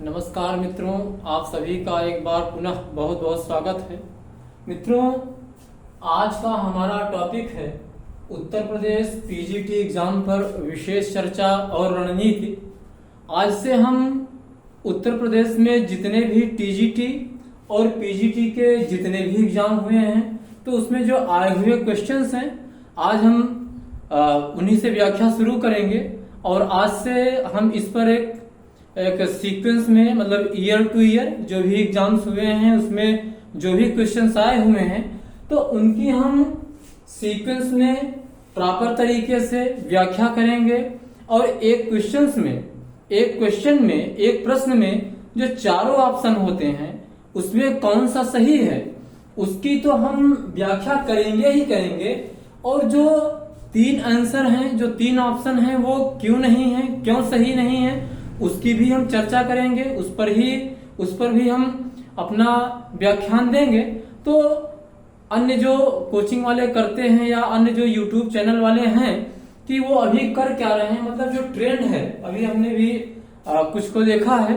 नमस्कार मित्रों, आप सभी का एक बार पुनः बहुत बहुत स्वागत है। मित्रों, आज का हमारा टॉपिक है उत्तर प्रदेश पीजीटी एग्जाम पर विशेष चर्चा और रणनीति। आज से हम उत्तर प्रदेश में जितने भी टीजीटी और पीजीटी के जितने भी एग्जाम हुए हैं तो उसमें जो आए हुए क्वेश्चंस हैं आज हम उन्हीं से व्याख्या शुरू करेंगे। और आज से हम इस पर एक सीक्वेंस में मतलब ईयर टू ईयर जो भी एग्जाम्स हुए हैं उसमें जो भी क्वेश्चंस आए हुए हैं तो उनकी हम सीक्वेंस में प्रॉपर तरीके से व्याख्या करेंगे। और एक क्वेश्चन में एक प्रश्न में जो चारों ऑप्शन होते हैं उसमें कौन सा सही है उसकी तो हम व्याख्या करेंगे ही करेंगे। और जो तीन आंसर हैं, जो तीन ऑप्शन हैं वो क्यों नहीं है, क्यों सही नहीं है उसकी भी हम चर्चा करेंगे। उस पर भी हम अपना व्याख्यान देंगे। तो अन्य जो कोचिंग वाले करते हैं या अन्य जो यूट्यूब चैनल वाले हैं कि वो अभी कर क्या रहे हैं, मतलब जो ट्रेंड है अभी हमने भी कुछ को देखा है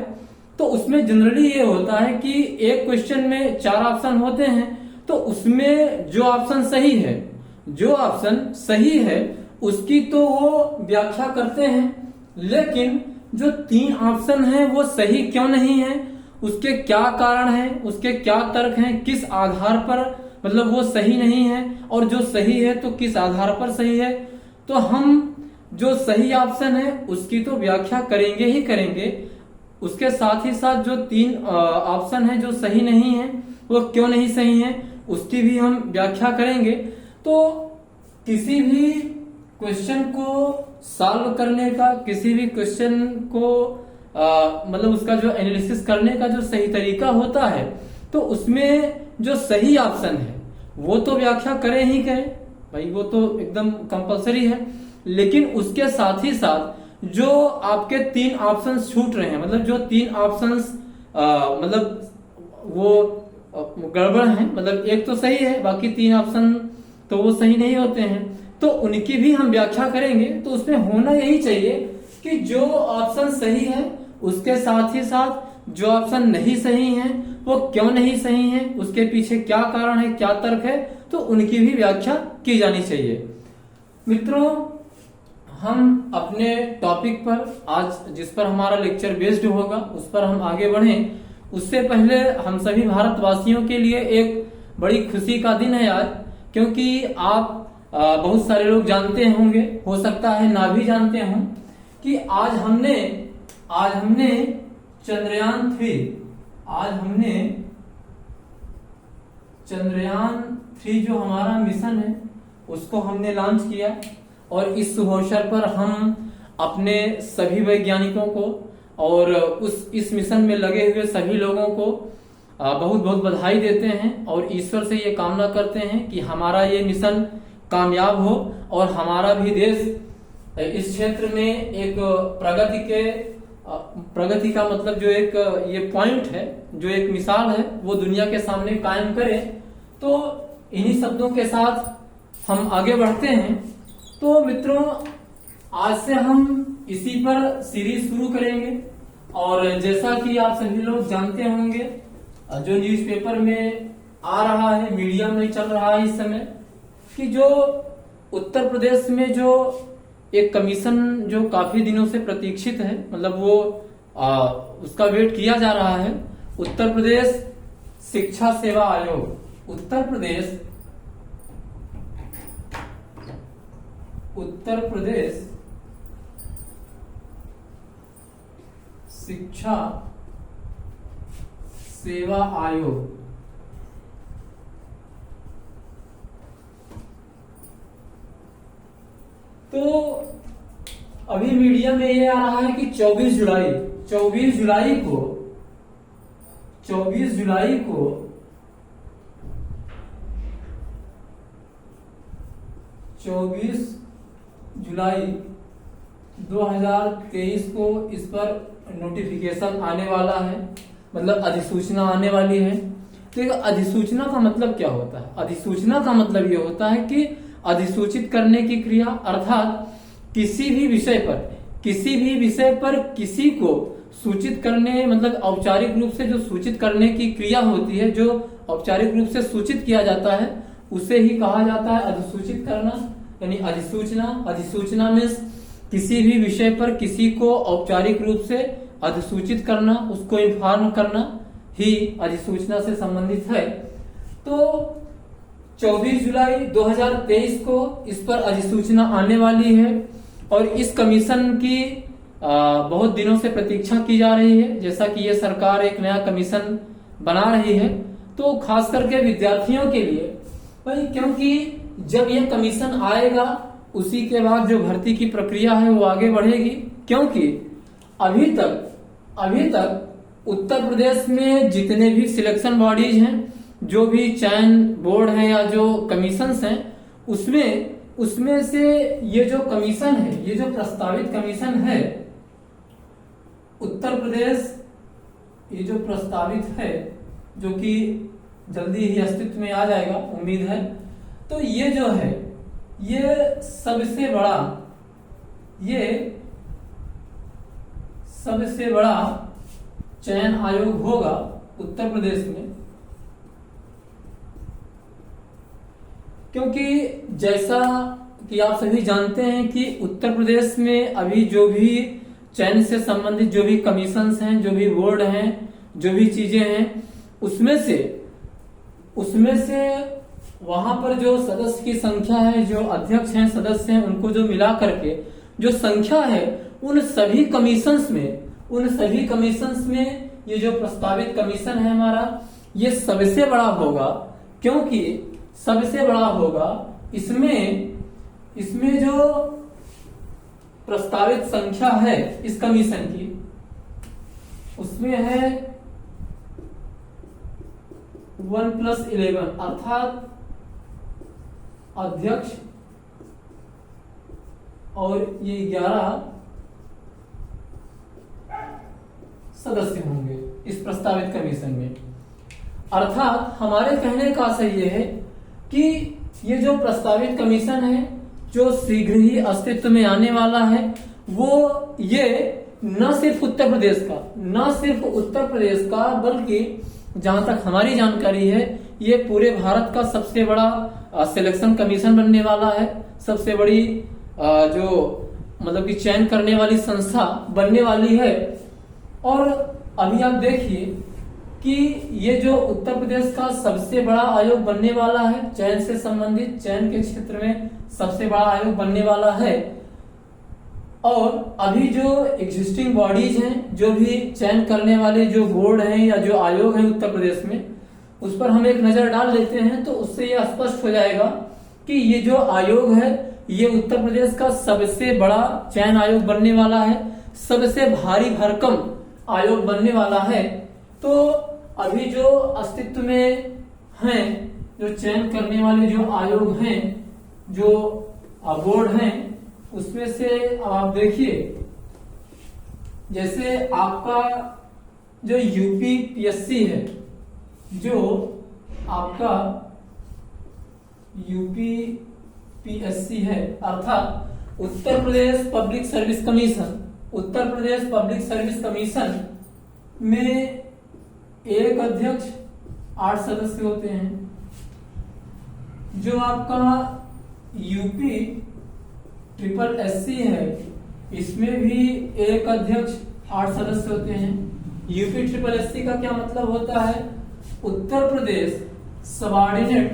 तो उसमें जनरली ये होता है कि एक क्वेश्चन में चार ऑप्शन होते हैं तो उसमें जो ऑप्शन सही है उसकी तो वो व्याख्या करते हैं, लेकिन जो तीन ऑप्शन हैं वो सही क्यों नहीं है, उसके क्या कारण है, उसके क्या तर्क हैं, किस आधार पर मतलब वो सही नहीं है, और जो सही है तो किस आधार पर सही है। तो हम जो सही ऑप्शन है उसकी तो व्याख्या करेंगे ही करेंगे, उसके साथ ही साथ जो तीन ऑप्शन है जो सही नहीं है वो क्यों नहीं सही है उसकी भी हम व्याख्या करेंगे। तो किसी भी क्वेश्चन को सॉल्व करने का, किसी भी क्वेश्चन को मतलब उसका जो एनालिसिस करने का जो सही तरीका होता है तो उसमें जो सही ऑप्शन है वो तो व्याख्या करें ही करें भाई, वो तो एकदम कंपलसरी है। लेकिन उसके साथ ही साथ जो आपके तीन ऑप्शंस छूट रहे हैं, मतलब जो तीन ऑप्शंस मतलब वो गड़बड़ हैं, मतलब एक तो सही है बाकी तीन ऑप्शन तो वो सही नहीं होते हैं, तो उनकी भी हम व्याख्या करेंगे। तो उसमें होना यही चाहिए कि जो ऑप्शन सही है उसके साथ ही साथ जो ऑप्शन नहीं सही है वो क्यों नहीं सही है, उसके पीछे क्या कारण है, क्या तर्क है, तो उनकी भी व्याख्या की जानी चाहिए। मित्रों, हम अपने टॉपिक पर आज जिस पर हमारा लेक्चर बेस्ड होगा उस पर हम आगे बढ़ें उससे पहले हम सभी भारतवासियों के लिए एक बड़ी खुशी का दिन है आज, क्योंकि आप बहुत सारे लोग जानते होंगे, हो सकता है ना भी जानते हों, कि आज हमने चंद्रयान 3 जो हमारा मिशन है उसको हमने लॉन्च किया। और इस शुभ अवसर पर हम अपने सभी वैज्ञानिकों को और इस मिशन में लगे हुए सभी लोगों को बहुत बहुत बधाई देते हैं और ईश्वर से ये कामना करते हैं कि हमारा ये मिशन कामयाब हो और हमारा भी देश इस क्षेत्र में एक प्रगति का मतलब जो एक ये पॉइंट है, जो एक मिसाल है वो दुनिया के सामने कायम करे। तो इन्हीं शब्दों के साथ हम आगे बढ़ते हैं। तो मित्रों, आज से हम इसी पर सीरीज शुरू करेंगे और जैसा कि आप सभी लोग जानते होंगे जो न्यूज़पेपर में आ रहा है, मीडिया में चल रहा है इस समय, कि जो उत्तर प्रदेश में जो एक कमीशन जो काफी दिनों से प्रतीक्षित है, मतलब वो उसका वेट किया जा रहा है, उत्तर प्रदेश शिक्षा सेवा आयोग। उत्तर प्रदेश शिक्षा सेवा आयोग तो अभी मीडिया में ये आ रहा है कि 24 जुलाई को 2023 को इस पर नोटिफिकेशन आने वाला है, मतलब अधिसूचना आने वाली है। तो अधिसूचना का मतलब क्या होता है? अधिसूचना का मतलब ये होता है कि अधिसूचित करने की क्रिया, अर्थात किसी भी विषय पर किसी को सूचित करने मतलब औपचारिक रूप से जो सूचित करने की क्रिया होती है, जो औपचारिक रूप से सूचित किया जाता है, उसे ही कहा जाता है अधिसूचित करना, यानी अधिसूचना। अधिसूचना मीन्स किसी भी विषय पर किसी को औपचारिक रूप से अधिसूचित करना, उसको इन्फॉर्म करना ही अधिसूचना से संबंधित है। तो 24 जुलाई 2023 को इस पर अधिसूचना आने वाली है और इस कमीशन की बहुत दिनों से प्रतीक्षा की जा रही है। जैसा कि ये सरकार एक नया कमीशन बना रही है, तो खास करके विद्यार्थियों के लिए भाई, क्योंकि जब ये कमीशन आएगा उसी के बाद जो भर्ती की प्रक्रिया है वो आगे बढ़ेगी। क्योंकि अभी तक उत्तर प्रदेश में जितने भी सिलेक्शन बॉडीज हैं, जो भी चयन बोर्ड है या जो कमीशंस हैं, उसमें से ये जो कमीशन है, ये जो प्रस्तावित कमीशन है उत्तर प्रदेश, ये जो प्रस्तावित है, जो कि जल्दी ही अस्तित्व में आ जाएगा उम्मीद है, तो ये जो है ये सबसे बड़ा चयन आयोग होगा उत्तर प्रदेश में। क्योंकि जैसा कि आप सभी जानते हैं कि उत्तर प्रदेश में अभी जो भी चयन से संबंधित जो भी कमीशंस हैं, जो भी बोर्ड हैं, जो भी चीजें हैं, उसमें से वहां पर जो सदस्य की संख्या है, जो अध्यक्ष हैं, सदस्य हैं, उनको जो मिला करके जो संख्या है, उन सभी कमीशंस में ये जो प्रस्तावित कमीशन है हमारा, ये सबसे बड़ा होगा। क्योंकि सबसे बड़ा होगा, इसमें जो प्रस्तावित संख्या है इस कमीशन की, उसमें है 1+11, अर्थात अध्यक्ष और ये 11 सदस्य होंगे इस प्रस्तावित कमीशन में। अर्थात हमारे कहने का आशय ये है कि ये जो प्रस्तावित कमीशन है, जो शीघ्र ही अस्तित्व में आने वाला है, वो ये न सिर्फ उत्तर प्रदेश का बल्कि जहां तक हमारी जानकारी है, ये पूरे भारत का सबसे बड़ा सिलेक्शन कमीशन बनने वाला है। सबसे बड़ी जो मतलब कि चयन करने वाली संस्था बनने वाली है। और अभी आप देखिए कि ये जो उत्तर प्रदेश का सबसे बड़ा आयोग बनने वाला है, चयन से संबंधित, चयन के क्षेत्र में सबसे बड़ा आयोग बनने वाला है। और अभी जो एग्जिस्टिंग बॉडीज हैं, जो भी चयन करने वाले जो बोर्ड हैं या जो आयोग हैं उत्तर प्रदेश में, उस पर हम एक नजर डाल लेते हैं, तो उससे यह स्पष्ट हो जाएगा कि ये जो आयोग है, ये उत्तर प्रदेश का सबसे बड़ा चयन आयोग बनने वाला है, सबसे भारी भरकम आयोग बनने वाला है। तो अभी जो अस्तित्व में हैं, जो चयन करने वाले जो आयोग हैं, जो बोर्ड हैं, उसमें से आप देखिए, जैसे आपका जो यूपीपीएससी है, जो आपका यूपीपीएससी है, अर्थात Uttar Pradesh public service commission, Uttar Pradesh public service commission में एक अध्यक्ष 8 सदस्य होते हैं। जो आपका यूपी ट्रिपल एससी है, इसमें भी एक अध्यक्ष 8 सदस्य होते हैं। यूपी ट्रिपल एससी का क्या मतलब होता है? Uttar Pradesh subordinate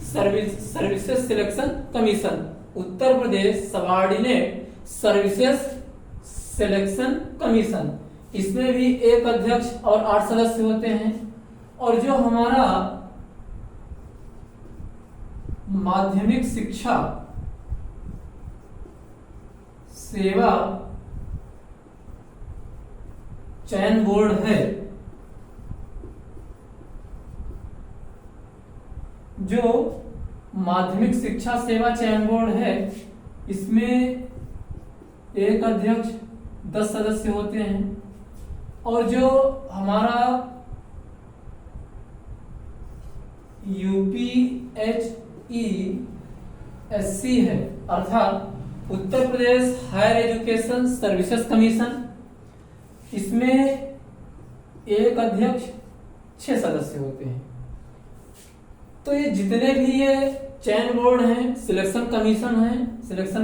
services selection commission, Uttar Pradesh subordinate services selection commission. इसमें भी एक अध्यक्ष और 8 सदस्य होते हैं। और जो हमारा माध्यमिक शिक्षा सेवा चयन बोर्ड है, जो माध्यमिक शिक्षा सेवा चयन बोर्ड है, इसमें एक अध्यक्ष 10 सदस्य होते हैं। और जो हमारा यूपीएचईएससी है, अर्थात Uttar Pradesh higher education services commission, इसमें एक अध्यक्ष 6 सदस्य होते हैं। तो ये जितने भी ये चयन बोर्ड हैं, सिलेक्शन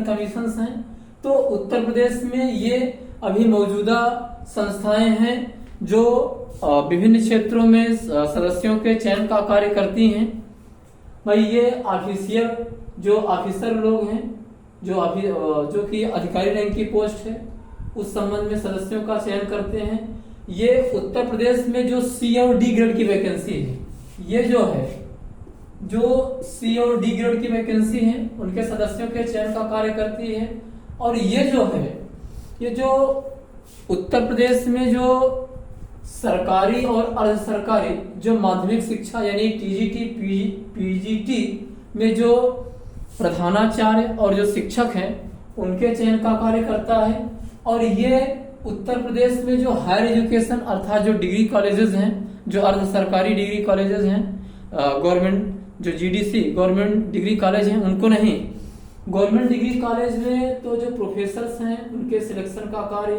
कमीशंस हैं, तो उत्तर प्रदेश में ये अभी मौजूदा संस्थाएं हैं जो विभिन्न क्षेत्रों में सदस्यों के चयन का कार्य करती हैं। भाई ये ऑफिशियल जो ऑफिसर लोग हैं, जो कि अधिकारी रैंक की पोस्ट है, उस संबंध में सदस्यों का चयन करते हैं। ये उत्तर प्रदेश में जो सी और डी ग्रेड की वैकेंसी है, ये जो सी और डी ग्रेड की वैकेंसी है, उनके सदस्यों के चयन का कार्य करती है। और ये जो उत्तर प्रदेश में जो सरकारी और अर्ध सरकारी जो माध्यमिक शिक्षा यानी टीजीटी पीजीटी में जो प्रधानाचार्य और जो शिक्षक हैं, उनके चयन का कार्य करता है। और ये उत्तर प्रदेश में जो हायर एजुकेशन अर्थात जो डिग्री कॉलेजेस हैं, जो अर्ध सरकारी डिग्री कॉलेजेस हैं, गवर्नमेंट जो जीडीसी गवर्नमेंट डिग्री कॉलेज हैं, उनको नहीं, गवर्नमेंट डिग्री कॉलेज में तो जो प्रोफेसर्स हैं उनके सिलेक्शन का कार्य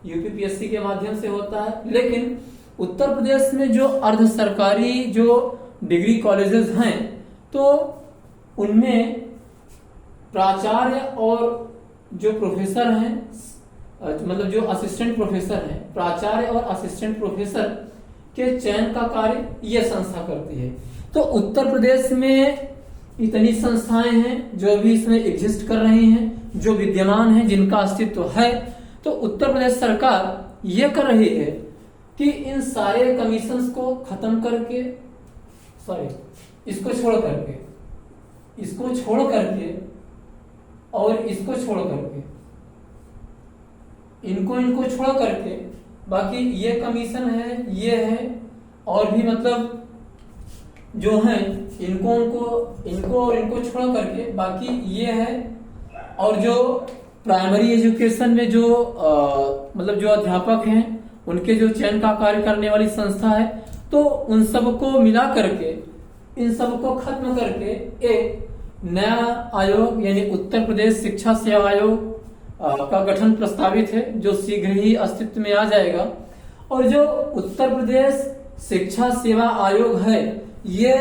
यूपीपीएससी के माध्यम से होता है। लेकिन उत्तर प्रदेश में जो अर्ध सरकारी जो डिग्री कॉलेजेस हैं, तो उनमें प्राचार्य और जो प्रोफेसर हैं, मतलब जो असिस्टेंट प्रोफेसर हैं, प्राचार्य और असिस्टेंट प्रोफेसर के चयन का कार्य यह संस्था करती है। तो उत्तर प्रदेश में इतनी संस्थाएं हैं जो भी इसमें एग्जिस्ट कर रही हैं, जो विद्यमान हैं, जिनका अस्तित्व है। तो उत्तर प्रदेश सरकार ये कर रही है कि इन सारे कमीशंस को खत्म करके, इसको छोड़ करके और इसको छोड़ करके, इनको छोड़ करके बाकी ये कमीशन है, ये है, और भी मतलब जो है इनको छोड़ करके बाकी ये है। और जो प्राइमरी एजुकेशन में जो मतलब जो अध्यापक हैं, उनके जो चयन का कार्य करने वाली संस्था है, तो उन सबको मिला करके, इन सबको खत्म करके एक नया आयोग यानी उत्तर प्रदेश शिक्षा सेवा आयोग का गठन प्रस्तावित है, जो शीघ्र ही अस्तित्व में आ जाएगा। और जो उत्तर प्रदेश शिक्षा सेवा आयोग है, ये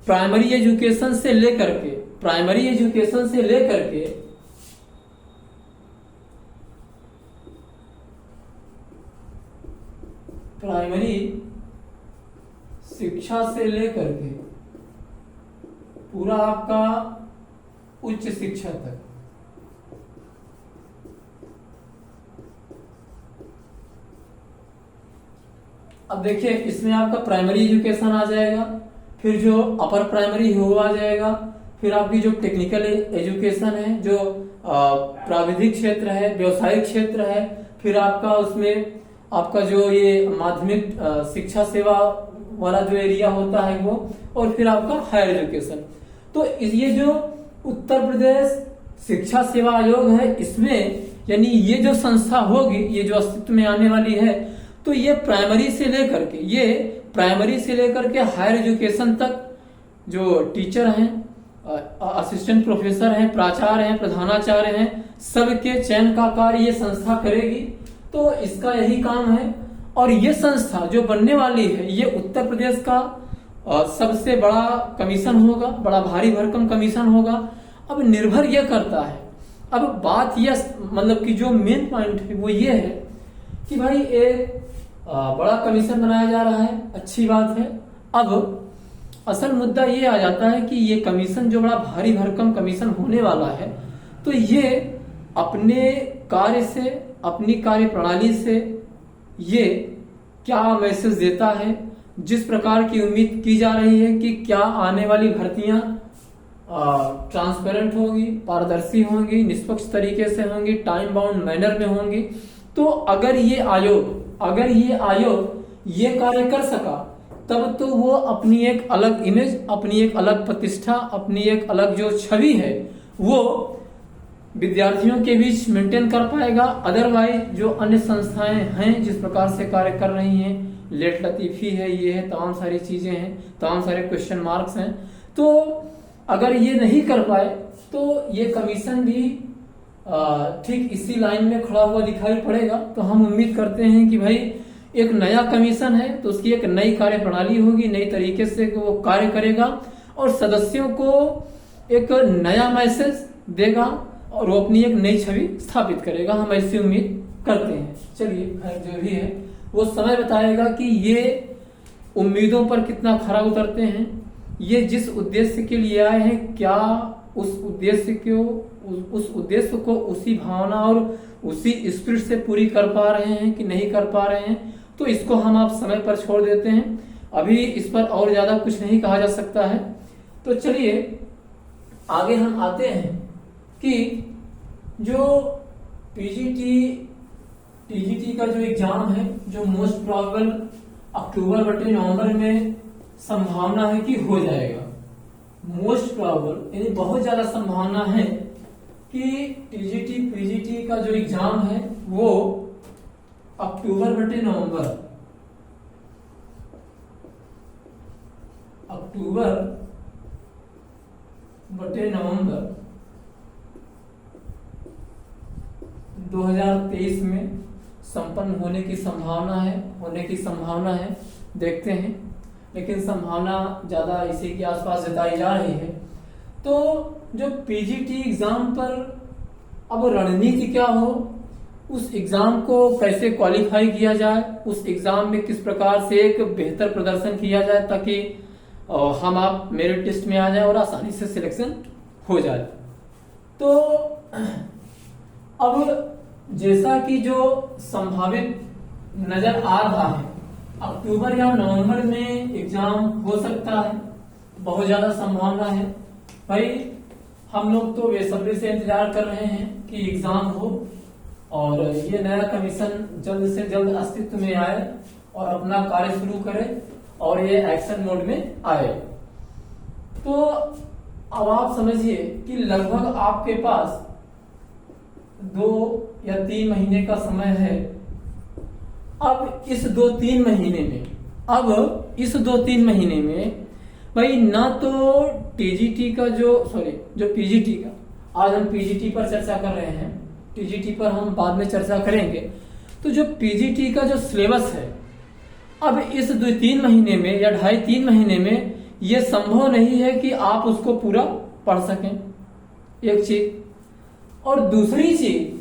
प्राइमरी एजुकेशन से लेकर के प्राइमरी शिक्षा से लेकर के पूरा आपका उच्च शिक्षा तक, अब देखिए इसमें आपका प्राइमरी एजुकेशन आ जाएगा, फिर जो अपर प्राइमरी है वो आ जाएगा, फिर आपकी जो टेक्निकल एजुकेशन है, जो प्राविधिक क्षेत्र है, व्यवसायिक क्षेत्र है, फिर आपका उसमें आपका जो ये माध्यमिक शिक्षा सेवा वाला जो एरिया होता है वो, और फिर आपका हायर एजुकेशन। तो ये जो उत्तर प्रदेश शिक्षा सेवा आयोग है, इसमें यानी ये जो संस्था होगी, ये जो अस्तित्व में आने वाली है, तो ये प्राइमरी से लेकर के हायर एजुकेशन तक जो टीचर हैं, असिस्टेंट प्रोफेसर हैं, प्राचार्य हैं, प्रधानाचार्य हैं, सबके चयन का कार्य ये संस्था करेगी। तो इसका यही काम है। और ये संस्था जो बनने वाली है, ये उत्तर प्रदेश का सबसे बड़ा कमीशन होगा, बड़ा भारी भरकम कमीशन होगा। अब निर्भर यह करता है, अब बात यह मतलब कि जो मेन पॉइंट है वो ये है कि भाई एक बड़ा कमीशन बनाया जा रहा है, अच्छी बात है। अब असल मुद्दा ये आ जाता है कि ये कमीशन जो बड़ा भारी भरकम कमीशन होने वाला है, तो ये अपने कार्य से, अपनी कार्य प्रणाली से ये क्या मैसेज देता है, जिस प्रकार की उम्मीद की जा रही है कि क्या आने वाली भर्तियां ट्रांसपेरेंट होगी, पारदर्शी होंगी, निष्पक्ष तरीके से होंगी, टाइम बाउंड मैनर में होंगी। तो अगर ये आयोग ये कार्य कर सका, तब तो वो अपनी एक अलग इमेज, अपनी एक अलग प्रतिष्ठा, अपनी एक अलग जो छवि है वो विद्यार्थियों के बीच मेंटेन कर पाएगा। अदरवाइज जो अन्य संस्थाएं हैं जिस प्रकार से कार्य कर रही हैं, लेट लतीफी है, ये है, तमाम सारी चीजें हैं, तमाम सारे क्वेश्चन मार्क्स हैं, तो अगर ये नहीं कर पाए तो ये कमीशन भी ठीक इसी लाइन में खड़ा हुआ दिखाई पड़ेगा। तो हम उम्मीद करते हैं कि भाई एक नया कमीशन है तो उसकी एक नई कार्य प्रणाली होगी, नई तरीके से वो कार्य करेगा और सदस्यों को एक नया मैसेज देगा और वो अपनी एक नई छवि स्थापित करेगा, हम ऐसी उम्मीद करते हैं। चलिए जो भी है वो समय बताएगा कि ये उम्मीदों पर कितना खरा उतरते हैं, ये जिस उद्देश्य के लिए आए हैं क्या उस उद्देश्य को उसी भावना और उसी स्पिरिट से पूरी कर पा रहे हैं कि नहीं कर पा रहे हैं। तो इसको हम आप समय पर छोड़ देते हैं, अभी इस पर और ज्यादा कुछ नहीं कहा जा सकता है। तो चलिए आगे हम आते हैं कि जो टीजीटी का जो एग्जाम है, जो मोस्ट प्रोबेबल अक्टूबर बटे नवंबर में संभावना है कि हो जाएगा। मोस्ट प्रोबेबल यानी बहुत ज्यादा संभावना है कि टीजीटी पीजीटी का जो एग्जाम है वो अक्टूबर बटे नवंबर 2023 में संपन्न होने की संभावना है, देखते हैं, लेकिन संभावना ज्यादा इसी के आसपास जताई जा रही है। तो जो पीजीटी एग्जाम पर अब रणनीति क्या हो, उस एग्जाम को कैसे क्वालिफाई किया जाए, उस एग्जाम में किस प्रकार से एक बेहतर प्रदर्शन किया जाए ताकि हम आप मेरिट लिस्ट में आ जाए और आसानी से सिलेक्शन हो जाए। तो अब जैसा कि जो संभावित नजर आ रहा है अक्टूबर या नवंबर में एग्जाम हो सकता है, बहुत ज्यादा संभावना है। भाई हम लोग तो बेसब्री से इंतजार कर रहे हैं कि एग्जाम हो और ये नया कमीशन जल्द से जल्द अस्तित्व में आए और अपना कार्य शुरू करे और ये एक्शन मोड में आए। तो अब आप समझिए कि लगभग आपके पास 2 या 3 महीने का समय है। अब इस 2-3 महीने में भाई ना तो टीजीटी का जो पीजीटी का, आज हम पीजीटी पर चर्चा कर रहे हैं, टीजीटी पर हम बाद में चर्चा करेंगे। तो जो पीजीटी का जो सिलेबस है अब इस 2-3 महीने में या 2.5-3 महीने में ये संभव नहीं है कि आप उसको पूरा पढ़ सकें, एक चीज। और दूसरी चीज,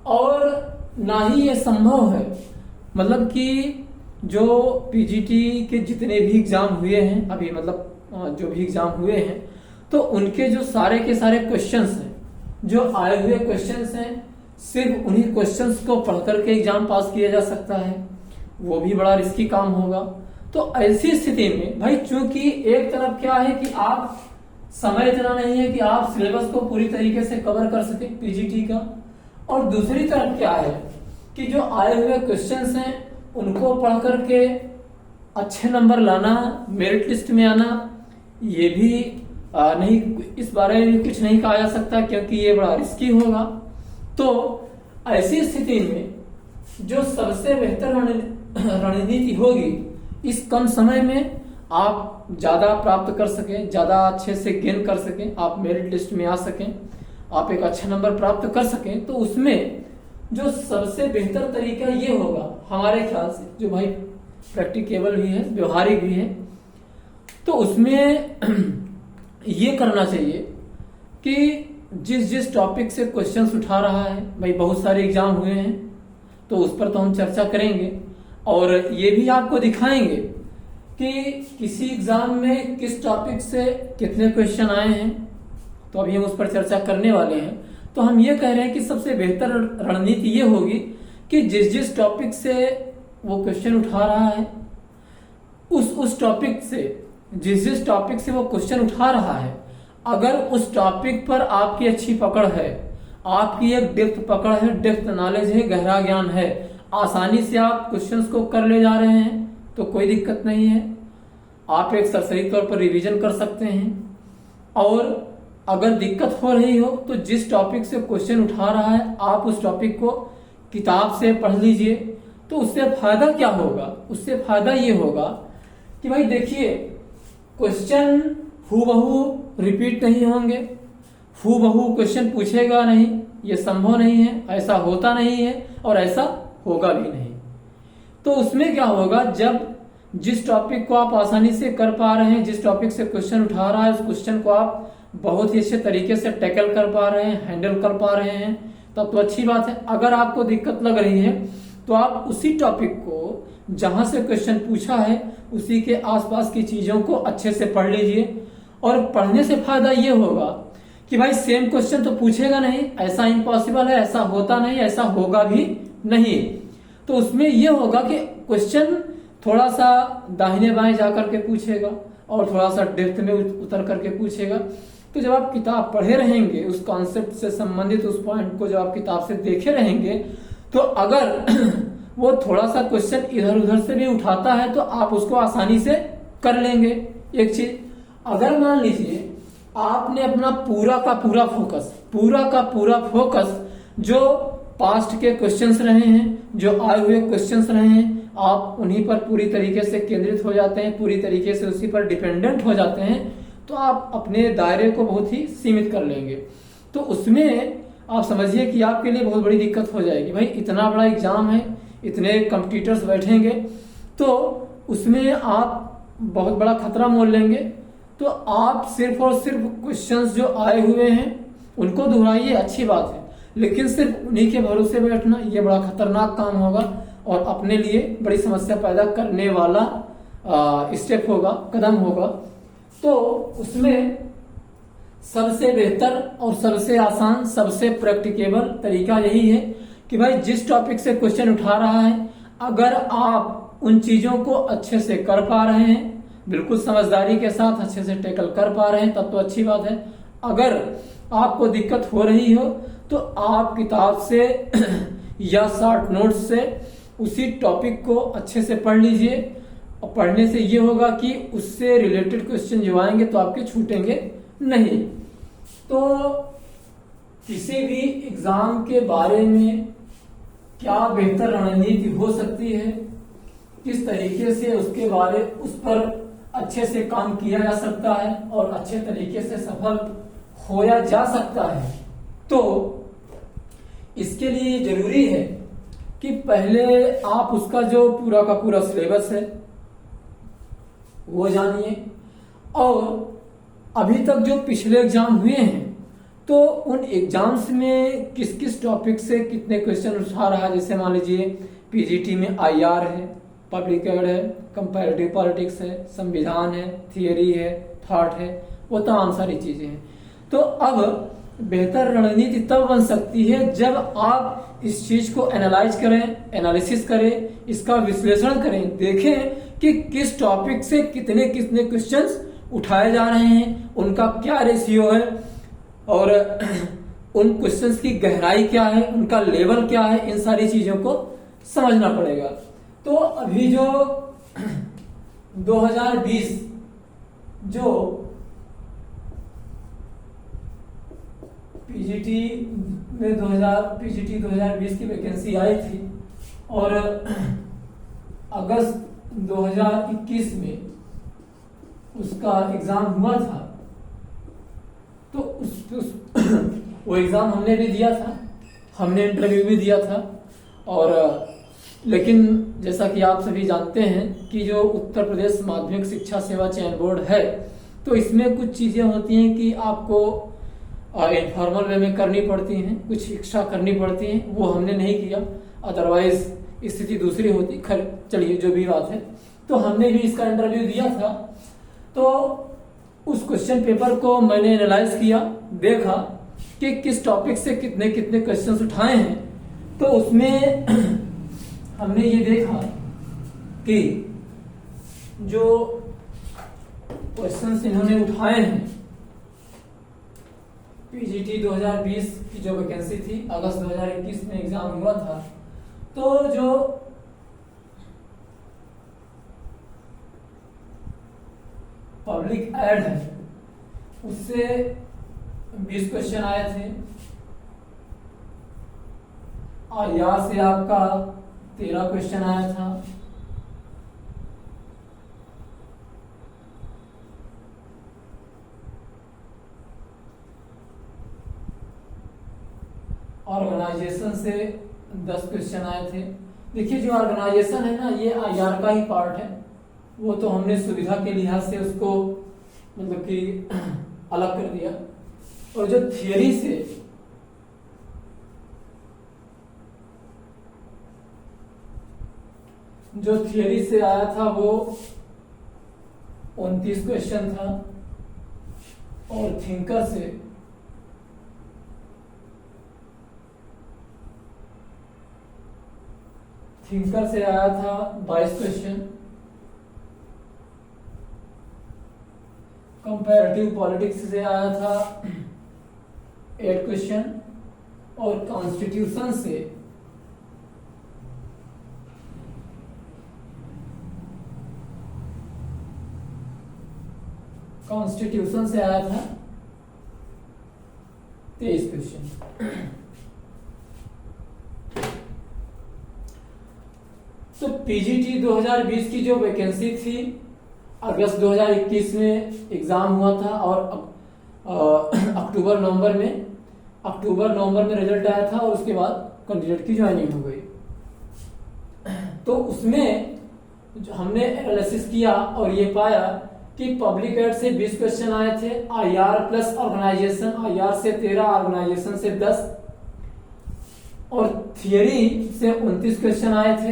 और ना ही ये संभव है मतलब कि जो पीजीटी के जितने भी एग्जाम हुए हैं अभी, मतलब जो भी एग्जाम हुए हैं, तो उनके जो सारे के सारे क्वेश्चंस हैं, जो आए हुए क्वेश्चंस हैं, सिर्फ उन्हीं क्वेश्चंस को पढ़ करके एग्जाम पास किया जा सकता है, वो भी बड़ा रिस्की काम होगा। तो ऐसी स्थिति में भाई चूंकि एक तरफ क्या है कि आप समय इतना नहीं है कि आप सिलेबस को पूरी तरीके से कवर कर सके पीजीटी का, और दूसरी तरफ क्या है कि जो आए हुए क्वेश्चंस हैं उनको पढ़ करके अच्छे नंबर लाना, मेरिट लिस्ट में आना, ये भी नहीं, इस बारे में कुछ नहीं कहा जा सकता क्योंकि ये बड़ा रिस्की होगा। तो ऐसी स्थिति में जो सबसे बेहतर रणनीति होगी, इस कम समय में आप ज्यादा प्राप्त कर सकें, ज्यादा अच्छे से गेन कर सकें, आप मेरिट लिस्ट में आ सकें, आप एक अच्छा नंबर प्राप्त कर सकें, तो उसमें जो सबसे बेहतर तरीका ये होगा हमारे ख्याल से, जो भाई प्रैक्टिकेबल भी है, व्यवहारिक भी है, तो उसमें ये करना चाहिए कि जिस टॉपिक से क्वेश्चंस उठा रहा है, भाई बहुत सारे एग्जाम हुए हैं तो उस पर तो हम चर्चा करेंगे और ये भी आपको दिखाएंगे कि किसी एग्जाम में किस टॉपिक से कितने क्वेश्चन आए हैं, तो अभी हम उस पर चर्चा करने वाले हैं। तो हम ये कह रहे हैं कि सबसे बेहतर रणनीति ये होगी कि जिस टॉपिक से वो क्वेश्चन उठा रहा है, उस टॉपिक से, जिस टॉपिक से वो क्वेश्चन उठा रहा है, अगर उस टॉपिक पर आपकी अच्छी पकड़ है, आपकी एक डेप्थ पकड़ है, डेप्थ नॉलेज है, गहरा ज्ञान है, आसानी से आप क्वेश्चंस को कर ले जा रहे हैं, तो कोई दिक्कत नहीं है, आप एक सरसरी तौर पर रिवीजन कर सकते हैं। और अगर दिक्कत हो रही हो तो जिस टॉपिक से क्वेश्चन उठा रहा है, आप उस टॉपिक को किताब से पढ़ लीजिए। तो उससे फायदा क्या होगा? उससे फायदा ये होगा कि भाई देखिए, क्वेश्चन हूबहू रिपीट नहीं होंगे, हूबहू क्वेश्चन पूछेगा नहीं, ये संभव नहीं है, ऐसा होता नहीं है और ऐसा होगा भी नहीं। तो उसमें क्या होगा, जब जिस टॉपिक को आप आसानी से कर पा रहे हैं, जिस टॉपिक से क्वेश्चन उठा रहा है, उस क्वेश्चन को आप बहुत ही अच्छे तरीके से टैकल कर पा रहे हैं, हैंडल कर पा रहे हैं, तब तो अच्छी बात है। अगर आपको दिक्कत लग रही है तो आप उसी टॉपिक को जहां से क्वेश्चन पूछा है उसी के आसपास की चीजों को अच्छे से पढ़ लीजिए। और पढ़ने से फायदा ये होगा कि भाई सेम क्वेश्चन तो पूछेगा नहीं, ऐसा इम्पॉसिबल है, ऐसा होता नहीं, ऐसा होगा भी नहीं। तो उसमें यह होगा कि क्वेश्चन थोड़ा सा दाहिने बाएं जाकर के पूछेगा और थोड़ा सा डेप्थ में उतर करके पूछेगा। तो जब आप किताब पढ़े रहेंगे, उस कॉन्सेप्ट से संबंधित उस पॉइंट को जब आप किताब से देखे रहेंगे, तो अगर वो थोड़ा सा क्वेश्चन इधर उधर से भी उठाता है तो आप उसको आसानी से कर लेंगे। एक चीज, अगर मान लीजिए आपने अपना पूरा का पूरा फोकस जो पास्ट के क्वेश्चंस रहे हैं, जो आए हुए क्वेश्चंस रहे हैं, आप उन्हीं पर पूरी तरीके से केंद्रित हो जाते हैं, पूरी तरीके से उसी पर डिपेंडेंट हो जाते हैं, तो आप अपने दायरे को बहुत ही सीमित कर लेंगे। तो उसमें आप समझिए कि आपके लिए बहुत बड़ी दिक्कत हो जाएगी। भाई इतना बड़ा एग्जाम है, इतने कॉम्पिटिटर्स बैठेंगे, तो उसमें आप बहुत बड़ा खतरा मोल लेंगे। तो आप सिर्फ और सिर्फ क्वेश्चंस जो आए हुए हैं उनको दोहराइए, अच्छी बात है, लेकिन सिर्फ उन्हीं के भरोसे बैठना ये बड़ा खतरनाक काम होगा और अपने लिए बड़ी समस्या पैदा करने वाला स्टेप होगा, कदम होगा। तो उसमें सबसे बेहतर और सबसे आसान, सबसे प्रैक्टिकेबल तरीका यही है कि भाई जिस टॉपिक से क्वेश्चन उठा रहा है, अगर आप उन चीजों को अच्छे से कर पा रहे हैं, बिल्कुल समझदारी के साथ अच्छे से टैकल कर पा रहे हैं, तब तो अच्छी बात है। अगर आपको दिक्कत हो रही हो तो आप किताब से या शॉर्ट नोट्स से उसी टॉपिक को अच्छे से पढ़ लीजिए। और पढ़ने से ये होगा कि उससे रिलेटेड क्वेश्चन जो आएंगे तो आपके छूटेंगे नहीं। तो किसी भी एग्जाम के बारे में क्या बेहतर रणनीति हो सकती है, किस तरीके से उसके बारे उस पर अच्छे से काम किया जा सकता है और अच्छे तरीके से सफल होया जा सकता है, तो इसके लिए जरूरी है कि पहले आप उसका जो पूरा का पूरा सिलेबस है वो जानिए। और अभी तक जो पिछले एग्जाम हुए हैं तो उन एग्जाम्स में किस किस टॉपिक से कितने क्वेश्चन उठा रहा है। जैसे मान लीजिए पीजीटी में आईआर है, पब्लिक एड है, कंपैरेटिव पॉलिटिक्स है, संविधान है, थियरी है, थॉट है, वो तमाम सारी चीजें हैं। तो अब बेहतर रणनीति तब बन सकती है जब आप इस चीज को एनालाइज करें, एनालिसिस करें, इसका विश्लेषण करें, देखें कि किस टॉपिक से कितने कितने क्वेश्चंस उठाए जा रहे हैं, उनका क्या रेशियो है और उन क्वेश्चंस की गहराई क्या है, उनका लेवल क्या है, इन सारी चीजों को समझना पड़ेगा। तो अभी जो 2020 जो पीजीटी 2020 की वैकेंसी आई थी और अगस्त 2021 में उसका एग्जाम हुआ था, तो वो एग्जाम हमने भी दिया था, हमने इंटरव्यू भी दिया था। और लेकिन जैसा कि आप सभी जानते हैं कि जो उत्तर प्रदेश माध्यमिक शिक्षा सेवा चयन बोर्ड है, तो इसमें कुछ चीजें होती हैं कि आपको इनफॉर्मल वे में करनी पड़ती हैं, कुछ एक्स्ट्रा करनी पड़ती हैं, वो हमने नहीं किया, अदरवाइज स्थिति दूसरी होती। खैर चलिए जो भी बात है, तो हमने भी इसका इंटरव्यू दिया था। तो उस क्वेश्चन पेपर को मैंने एनालाइज किया, देखा कि किस टॉपिक से कितने कितने क्वेश्चंस उठाए हैं। तो उसमें हमने ये देखा कि जो क्वेश्चंस इन्होंने उठाए हैं, पीजीटी 2020 की जो वैकेंसी थी, अगस्त 2021 में एग्जाम हुआ था, तो जो पब्लिक एड है उससे 20 क्वेश्चन आए थे, और यहाँ से आपका 13 क्वेश्चन आया था, ऑर्गेनाइजेशन से 10 क्वेश्चन आए थे। देखिए जो ऑर्गेनाइजेशन है ना, ये आईआर का ही पार्ट है, वो तो हमने सुविधा के लिहाज से उसको मतलब कि अलग कर दिया। और जो थियरी से आया था वो 29 क्वेश्चन था, और थिंकर से आया था 22 क्वेश्चन, कंपैरेटिव पॉलिटिक्स से आया था 8 क्वेश्चन, और कॉन्स्टिट्यूशन से आया था 23 क्वेश्चन। तो पीजीटी 2020 की जो वैकेंसी थी, अगस्त 2021 में एग्जाम हुआ था, और अक्टूबर नवंबर में रिजल्ट आया था, और उसके बाद कैंडिडेट की ज्वाइनिंग हो गई। तो उसमें जो हमने एनालिसिस किया और ये पाया कि पब्लिक एड से 20 क्वेश्चन आए थे, आईआर प्लस ऑर्गेनाइजेशन, आईआर से 13, ऑर्गेनाइजेशन से 10, और थियरी से 29 क्वेश्चन आए थे।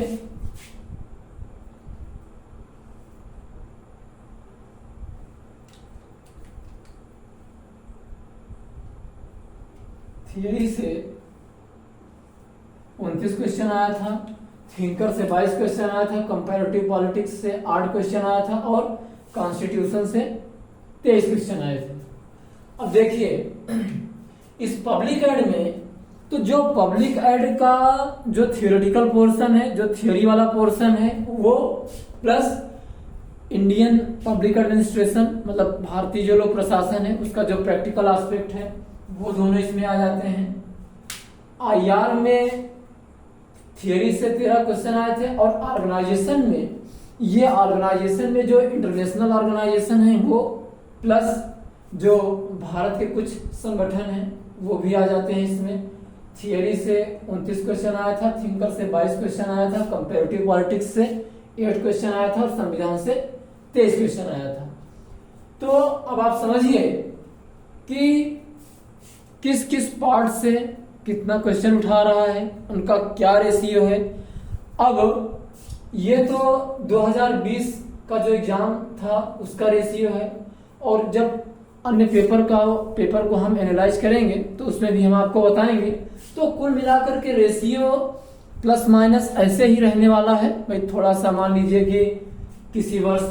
थियरी से 29 क्वेश्चन आया था, थिंकर से 22 क्वेश्चन आया था, कंपैरेटिव पॉलिटिक्स से 8 क्वेश्चन आया था, और कॉन्स्टिट्यूशन से 23 क्वेश्चन आए थे। अब देखिए इस पब्लिक एड में, तो जो पब्लिक एड का जो थियोरेटिकल पोर्शन है, जो थियोरी वाला पोर्शन है, वो प्लस इंडियन पब्लिक एडमिनिस्ट्रेशन मतलब भारतीय जो लोक प्रशासन है उसका जो प्रैक्टिकल एस्पेक्ट है, वो दोनों इसमें आ जाते हैं। आईआर में थियरी से 13 क्वेश्चन आए थे, और ऑर्गेनाइजेशन में, ये ऑर्गेनाइजेशन में जो इंटरनेशनल ऑर्गेनाइजेशन है वो प्लस जो भारत के कुछ संगठन हैं वो भी आ जाते हैं इसमें। थियरी से 29 क्वेश्चन आया था, थिंकर से 22 क्वेश्चन आया था, कंपैरेटिव पॉलिटिक्स से 8 क्वेश्चन आया था, और संविधान से 23 क्वेश्चन आया था। तो अब आप समझिए कि किस किस पार्ट से कितना क्वेश्चन उठा रहा है, उनका क्या रेशियो है। अब ये तो 2020 का जो एग्जाम था उसका रेशियो है, और जब अन्य पेपर को हम एनालाइज करेंगे तो उसमें भी हम आपको बताएंगे। तो कुल मिलाकर के रेशियो प्लस माइनस ऐसे ही रहने वाला है भाई। थोड़ा सा मान लीजिए कि किसी वर्ष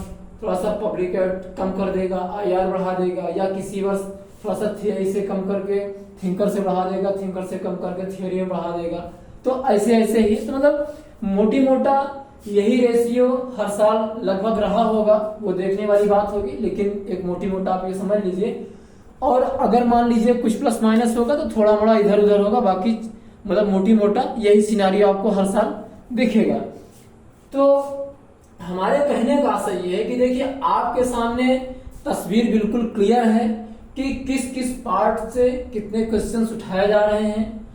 थोड़ा सा पब्लिक एड कम कर देगा, आईआर बढ़ा देगा, या किसी वर्ष थोड़ा सा थियरी से कम करके थिंकर से बढ़ा देगा, थिंकर से कम करके थियरी में बढ़ा देगा। तो ऐसे ही तो मतलब मोटी मोटा यही रेशियो हर साल लगभग रहा होगा, वो देखने वाली बात होगी, लेकिन एक मोटी मोटा आप ये समझ लीजिए। और अगर मान लीजिए कुछ प्लस माइनस होगा तो थोड़ा मोड़ा इधर उधर होगा, बाकी मतलब मोटी मोटा यही सिनारियो आपको हर साल दिखेगा। तो हमारे कहने का आशय ये है कि देखिए आपके सामने तस्वीर बिल्कुल क्लियर है कि किस किस पार्ट से कितने क्वेश्चंस उठाए जा रहे हैं,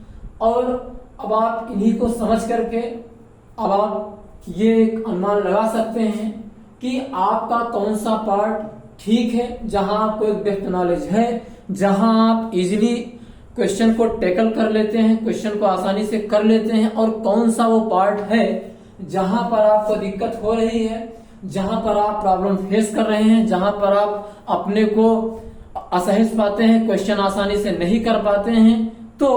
और अब आप इन्हीं को समझ करके अब आप ये एक अनुमान लगा सकते हैं कि आपका कौन सा पार्ट ठीक है, जहां आपको एक डेप्थ नॉलेज है, जहां आप इजीली क्वेश्चन को टैकल कर लेते हैं, क्वेश्चन को आसानी से कर लेते हैं, और कौन सा वो पार्ट है जहां पर आपको दिक्कत हो रही है, जहां पर आप प्रॉब्लम फेस कर रहे हैं, जहां पर आप अपने को असहज पाते हैं, क्वेश्चन आसानी से नहीं कर पाते हैं। तो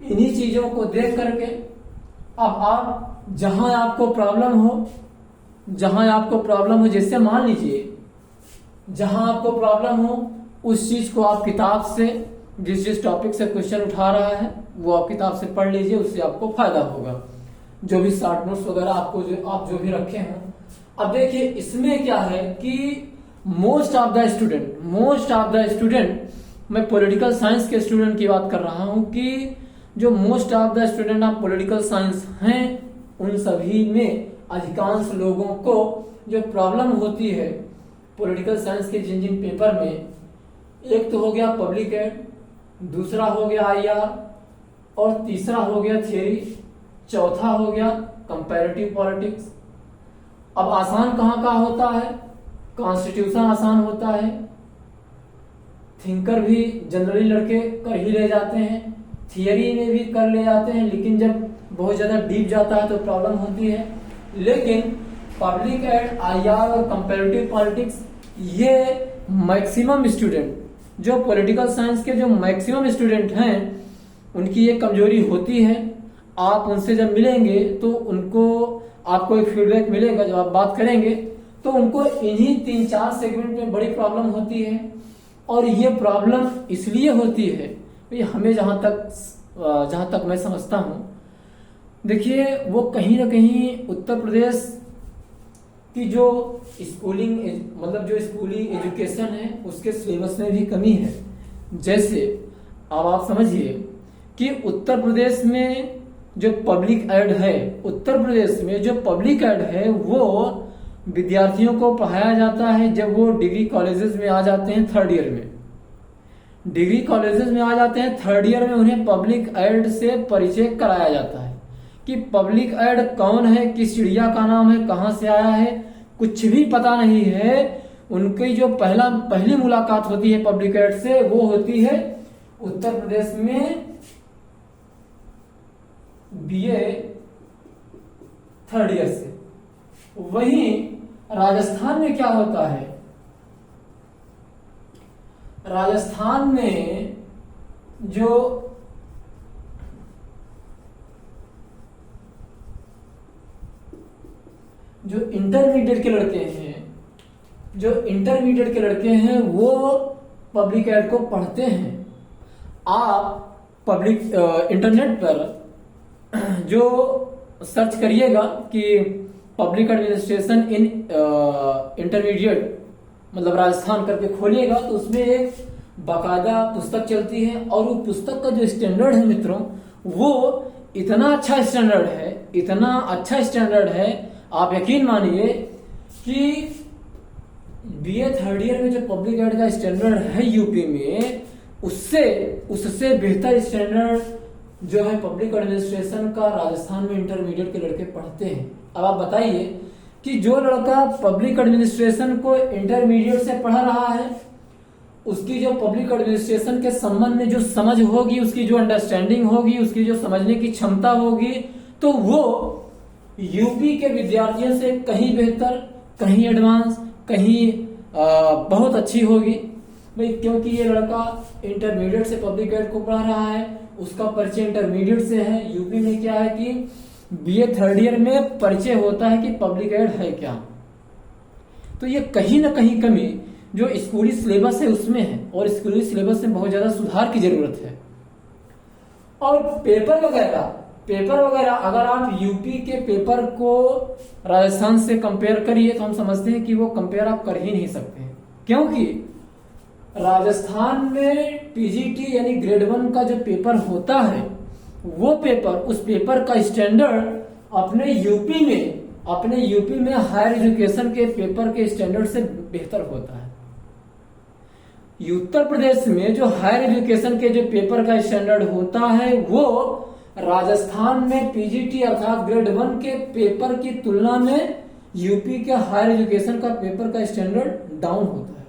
इन्हीं चीजों को देख करके अब आप जहां आपको प्रॉब्लम हो, जैसे मान लीजिए जहां आपको प्रॉब्लम हो उस चीज को आप किताब से, जिस टॉपिक से क्वेश्चन उठा रहा है वो आप किताब से पढ़ लीजिए, उससे आपको फायदा होगा। जो भी शॉर्ट नोट्स वगैरह आप जो भी रखे हों। अब देखिए इसमें क्या है कि मोस्ट ऑफ द स्टूडेंट, मैं पॉलिटिकल साइंस के स्टूडेंट की बात कर रहा हूं, कि जो most of the student of political science हैं उन सभी में अधिकांश लोगों को जो प्रॉब्लम होती है पॉलिटिकल साइंस के जिन पेपर में, एक तो हो गया पब्लिक एड, दूसरा हो गया आईआर, और तीसरा हो गया थियरी, चौथा हो गया कंपैरेटिव पॉलिटिक्स। अब आसान कहाँ का होता है, कॉन्स्टिट्यूशन आसान होता है, थिंकर भी जनरली लड़के कर ही ले जाते हैं, थियरी में भी कर ले जाते हैं, लेकिन जब बहुत ज्यादा डीप जाता है तो प्रॉब्लम होती है। लेकिन पब्लिक एड, आईआर और कंपैरेटिव पॉलिटिक्स, ये मैक्सिमम स्टूडेंट, जो पॉलिटिकल साइंस के जो मैक्सिमम स्टूडेंट हैं, उनकी ये कमजोरी होती है। आप उनसे जब मिलेंगे तो उनको आपको एक फीडबैक मिलेगा, जब आप बात करेंगे तो उनको इन्हीं 3-4 सेगमेंट में बड़ी प्रॉब्लम होती है। और ये प्रॉब्लम इसलिए होती है, हमें जहां तक मैं समझता हूं, देखिए वो कहीं ना कहीं उत्तर प्रदेश की जो स्कूलिंग, मतलब जो स्कूली एजुकेशन है, उसके सिलेबस में भी कमी है। जैसे अब आप समझिए कि उत्तर प्रदेश में जो पब्लिक एड है, उत्तर प्रदेश में जो पब्लिक एड है वो विद्यार्थियों को पढ़ाया जाता है जब वो डिग्री कॉलेजेस में आ जाते हैं 3rd ईयर में। डिग्री कॉलेजेस में आ जाते हैं 3rd ईयर में, उन्हें पब्लिक एड से परिचय कराया जाता है कि पब्लिक एड कौन है, किस चिड़िया का नाम है, कहां से आया है, कुछ भी पता नहीं है। उनकी जो पहली मुलाकात होती है पब्लिक एड से, वो होती है उत्तर प्रदेश में बीए 3rd ईयर से। वहीं राजस्थान में क्या होता है, राजस्थान में जो इंटरमीडिएट के लड़के हैं, वो पब्लिक एड को पढ़ते हैं। आप इंटरनेट पर जो सर्च करिएगा कि पब्लिक एडमिनिस्ट्रेशन इन इंटरमीडिएट, मतलब राजस्थान करके खोलिएगा, तो उसमें एक बाकायदा पुस्तक चलती है। और वो पुस्तक का जो स्टैंडर्ड है मित्रों, वो इतना अच्छा स्टैंडर्ड है, आप यकीन मानिए कि बीए 3rd ईयर में जो पब्लिक एड का स्टैंडर्ड है यूपी में, उससे बेहतर स्टैंडर्ड जो है पब्लिक एडमिनिस्ट्रेशन का राजस्थान में इंटरमीडिएट के लड़के पढ़ते हैं। अब आप बताइए कि जो लड़का पब्लिक एडमिनिस्ट्रेशन को इंटरमीडिएट से पढ़ रहा है, उसकी जो पब्लिक एडमिनिस्ट्रेशन के संबंध में जो समझ होगी, उसकी जो अंडरस्टैंडिंग होगी, उसकी जो समझने की क्षमता होगी, तो वो यूपी के विद्यार्थियों से कहीं बेहतर, कहीं एडवांस, कहीं बहुत अच्छी होगी भाई, क्योंकि ये लड़का इंटरमीडिएट से पब्लिक एड को पढ़ा रहा है, उसका परिचय इंटरमीडिएट से है। यूपी में क्या है कि बीए 3rd ईयर में परिचय होता है कि पब्लिक एड है क्या। तो ये कहीं ना कहीं कमी जो स्कूली सिलेबस है उसमें है, और स्कूली सिलेबस में बहुत ज्यादा सुधार की जरूरत है। और पेपर वगैरह अगर आप यूपी के पेपर को राजस्थान से कंपेयर करिए तो हम समझते हैं कि वो कंपेयर आप कर ही नहीं सकते, क्योंकि राजस्थान में पीजीटी यानी ग्रेड 1 का जो पेपर होता है, वो पेपर, उस पेपर का स्टैंडर्ड अपने यूपी में हायर एजुकेशन के पेपर के स्टैंडर्ड से बेहतर होता है। उत्तर प्रदेश में जो हायर एजुकेशन के जो पेपर का स्टैंडर्ड होता है, वो राजस्थान में पीजीटी अर्थात ग्रेड 1 के पेपर की तुलना में यूपी के हायर एजुकेशन का पेपर का स्टैंडर्ड डाउन होता है।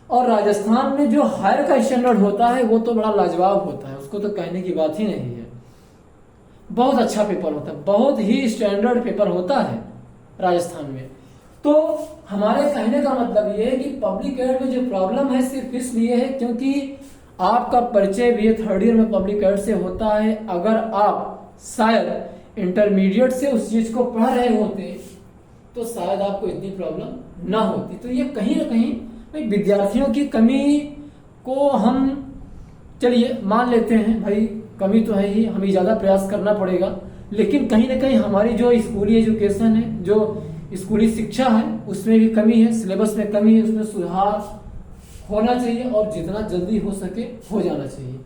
और राजस्थान में जो हायर का स्टैंडर्ड होता है वो तो बड़ा लाजवाब होता है, उसको तो कहने की बात ही नहीं है। बहुत अच्छा पेपर होता है, बहुत ही स्टैंडर्ड पेपर होता है राजस्थान में। तो हमारे कहने का मतलब ये है कि पब्लिक एड में जो प्रॉब्लम है सिर्फ इसलिए है क्योंकि आपका परिचय बीए 3rd ईयर में पब्लिक एड से होता है। अगर आप शायद इंटरमीडिएट से उस चीज को पढ़ रहे होते तो शायद आपको इतनी प्रॉब्लम ना होती। तो ये कहीं ना कहीं विद्यार्थियों की कमी को हम चलिए मान लेते हैं, भाई कमी तो है ही, हमें ज्यादा प्रयास करना पड़ेगा, लेकिन कहीं ना कहीं हमारी जो स्कूली एजुकेशन है, जो स्कूली शिक्षा है, उसमें भी कमी है, सिलेबस में कमी है, उसमें सुधार होना चाहिए और जितना जल्दी हो सके हो जाना चाहिए।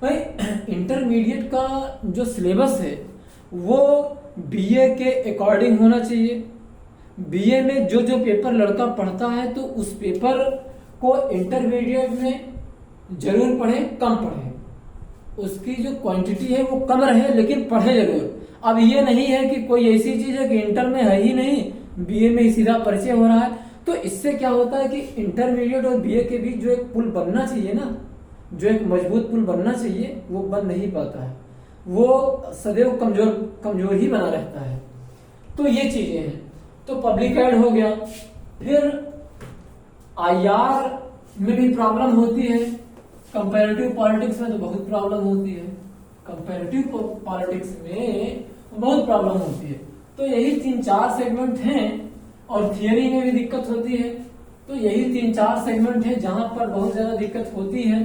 भाई इंटरमीडिएट का जो सिलेबस है वो बीए के अकॉर्डिंग होना चाहिए। बीए में जो जो पेपर लड़का पढ़ता है तो उस पेपर को इंटरमीडिएट में जरूर पढ़े, कम पढ़े। उसकी जो क्वांटिटी है वो कम रहे, लेकिन पढ़े जरूर। अब ये नहीं है कि कोई ऐसी चीज है कि इंटर में है ही नहीं, बीए में ही सीधा परिचय हो रहा है, तो इससे क्या होता है कि इंटरमीडिएट और बीए के बीच जो एक पुल बनना चाहिए ना, जो एक मजबूत पुल बनना चाहिए, वो बन नहीं पाता है, वो सदैव कमजोर ही बना रहता है। तो ये चीजें हैं। तो पब्लिक एड हो गया, फिर आईआर में भी प्रॉब्लम होती है, कंपैरेटिव पॉलिटिक्स में तो बहुत प्रॉब्लम होती है, कंपैरेटिव पॉलिटिक्स में बहुत प्रॉब्लम होती है। तो यही 3-4 सेगमेंट हैं, और थियरी में भी दिक्कत होती है। तो यही 3-4 सेगमेंट है जहां पर बहुत ज्यादा दिक्कत होती है।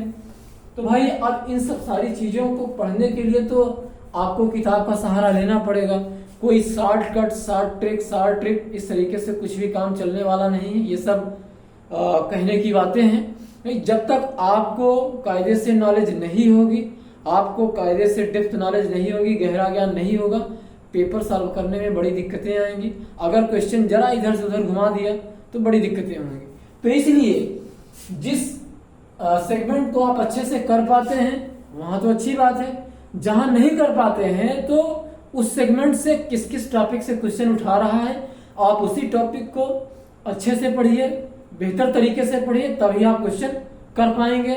तो भाई अब इन सब सारी चीजों को पढ़ने के लिए तो आपको किताब का सहारा लेना पड़ेगा। कोई शॉर्टकट, शॉर्ट ट्रिक इस तरीके से कुछ भी काम चलने वाला नहीं है। ये सब कहने की बातें हैं। जब तक आपको कायदे से नॉलेज नहीं होगी, आपको कायदे से डेप्थ नॉलेज नहीं होगी, गहरा ज्ञान नहीं होगा, पेपर सॉल्व करने में बड़ी दिक्कतें आएंगी। अगर क्वेश्चन जरा इधर से उधर घुमा दिया तो बड़ी दिक्कतें होंगी। तो इसलिए जिस सेगमेंट को आप अच्छे से कर पाते हैं वहां तो अच्छी बात है, जहां नहीं कर पाते हैं तो उस सेगमेंट से किस किस टॉपिक से क्वेश्चन उठा रहा है, आप उसी टॉपिक को अच्छे से पढ़िए, बेहतर तरीके से पढ़िए, तभी आप क्वेश्चन कर पाएंगे।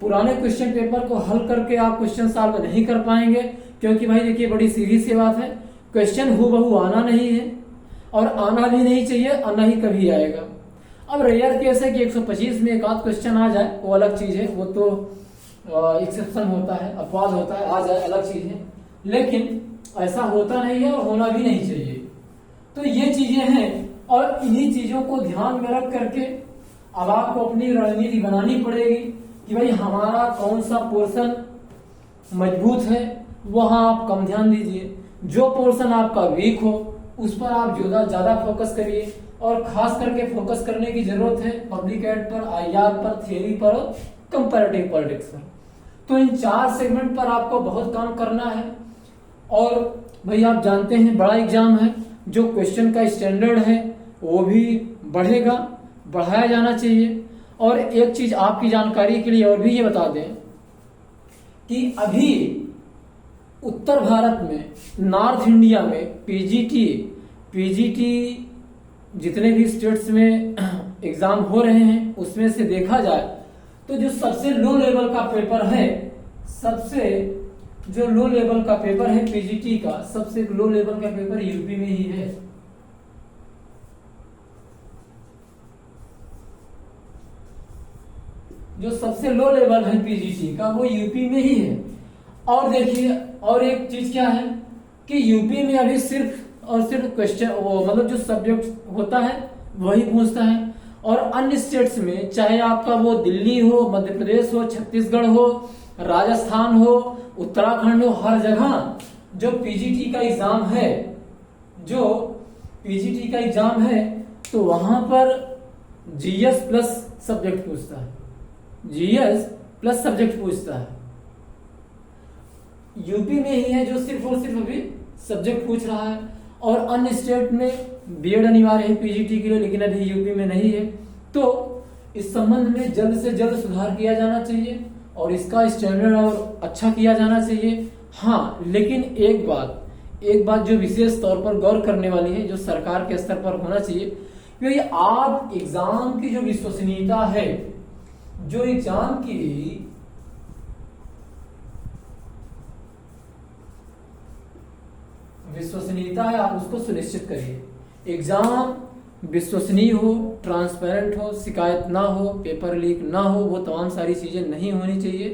पुराने क्वेश्चन पेपर को हल करके आप क्वेश्चन सॉल्व नहीं कर पाएंगे, क्योंकि भाई देखिए बड़ी सीरियस सी बात है, क्वेश्चन हूबहू आना नहीं है और आना भी नहीं चाहिए, आना ही कभी आएगा। अब रेयर केस है कि 125 में एक आध क्वेश्चन आ जाए, वो अलग चीज है, वो तो एक्सेप्शन होता है, अपवाद होता है, आ जाए अलग चीज है, लेकिन ऐसा होता नहीं है और होना भी नहीं चाहिए। तो ये चीजें हैं, और इन्हीं चीजों को ध्यान में रख करके अब आपको अपनी रणनीति बनानी पड़ेगी कि भाई हमारा कौन सा पोर्शन मजबूत है, वहां आप कम ध्यान दीजिए, जो पोर्शन आपका वीक हो उस पर आप ज्यादा फोकस करिए। और खास करके फोकस करने की जरूरत है पब्लिक एड पर, आईआर पर, थियरी पर, कंपैरेटिव पॉलिटिक्स पर। तो इन 4 सेगमेंट पर आपको बहुत काम करना है। और भाई आप जानते हैं बड़ा एग्जाम है, जो क्वेश्चन का स्टैंडर्ड है वो भी बढ़ेगा, बढ़ाया जाना चाहिए। और एक चीज आपकी जानकारी के लिए और भी ये बता दें कि अभी उत्तर भारत में, नॉर्थ इंडिया में पीजीटी जितने भी स्टेट्स में एग्जाम हो रहे हैं उसमें से देखा जाए तो जो सबसे लो लेवल का पेपर है, जो लो लेवल का पेपर है पीजीटी का, सबसे लो लेवल का पेपर यूपी में ही है। जो सबसे लो लेवल है पीजीटी का वो यूपी में ही है। और देखिए और एक चीज क्या है कि यूपी में अभी सिर्फ और सिर्फ क्वेश्चन मतलब जो सब्जेक्ट होता है वही पूछता है, और अन्य स्टेट्स में चाहे आपका वो दिल्ली हो, मध्य प्रदेश हो, छत्तीसगढ़ हो, राजस्थान हो, उत्तराखंड हो, हर जगह जो पीजीटी का एग्जाम है तो वहां पर जीएस प्लस सब्जेक्ट पूछता है। यूपी में ही है जो सिर्फ और सिर्फ अभी सब्जेक्ट पूछ रहा है, और अन्य स्टेट में बीएड अनिवार्य है पीजीटी के लिए, लेकिन अभी यूपी में नहीं है। तो इस संबंध में जल्द से जल्द सुधार किया जाना चाहिए और इसका स्टैंडर्ड और अच्छा किया जाना चाहिए। हाँ, लेकिन एक बात जो विशेष तौर पर गौर करने वाली है, जो सरकार के स्तर पर होना चाहिए, क्योंकि आप एग्जाम की जो विश्वसनीयता है, जो एग्जाम की विश्वसनीयता है, आप उसको सुनिश्चित करिए। एग्जाम विश्वसनीय हो, ट्रांसपेरेंट हो, शिकायत ना हो, पेपर लीक ना हो, वो तमाम सारी चीजें नहीं होनी चाहिए।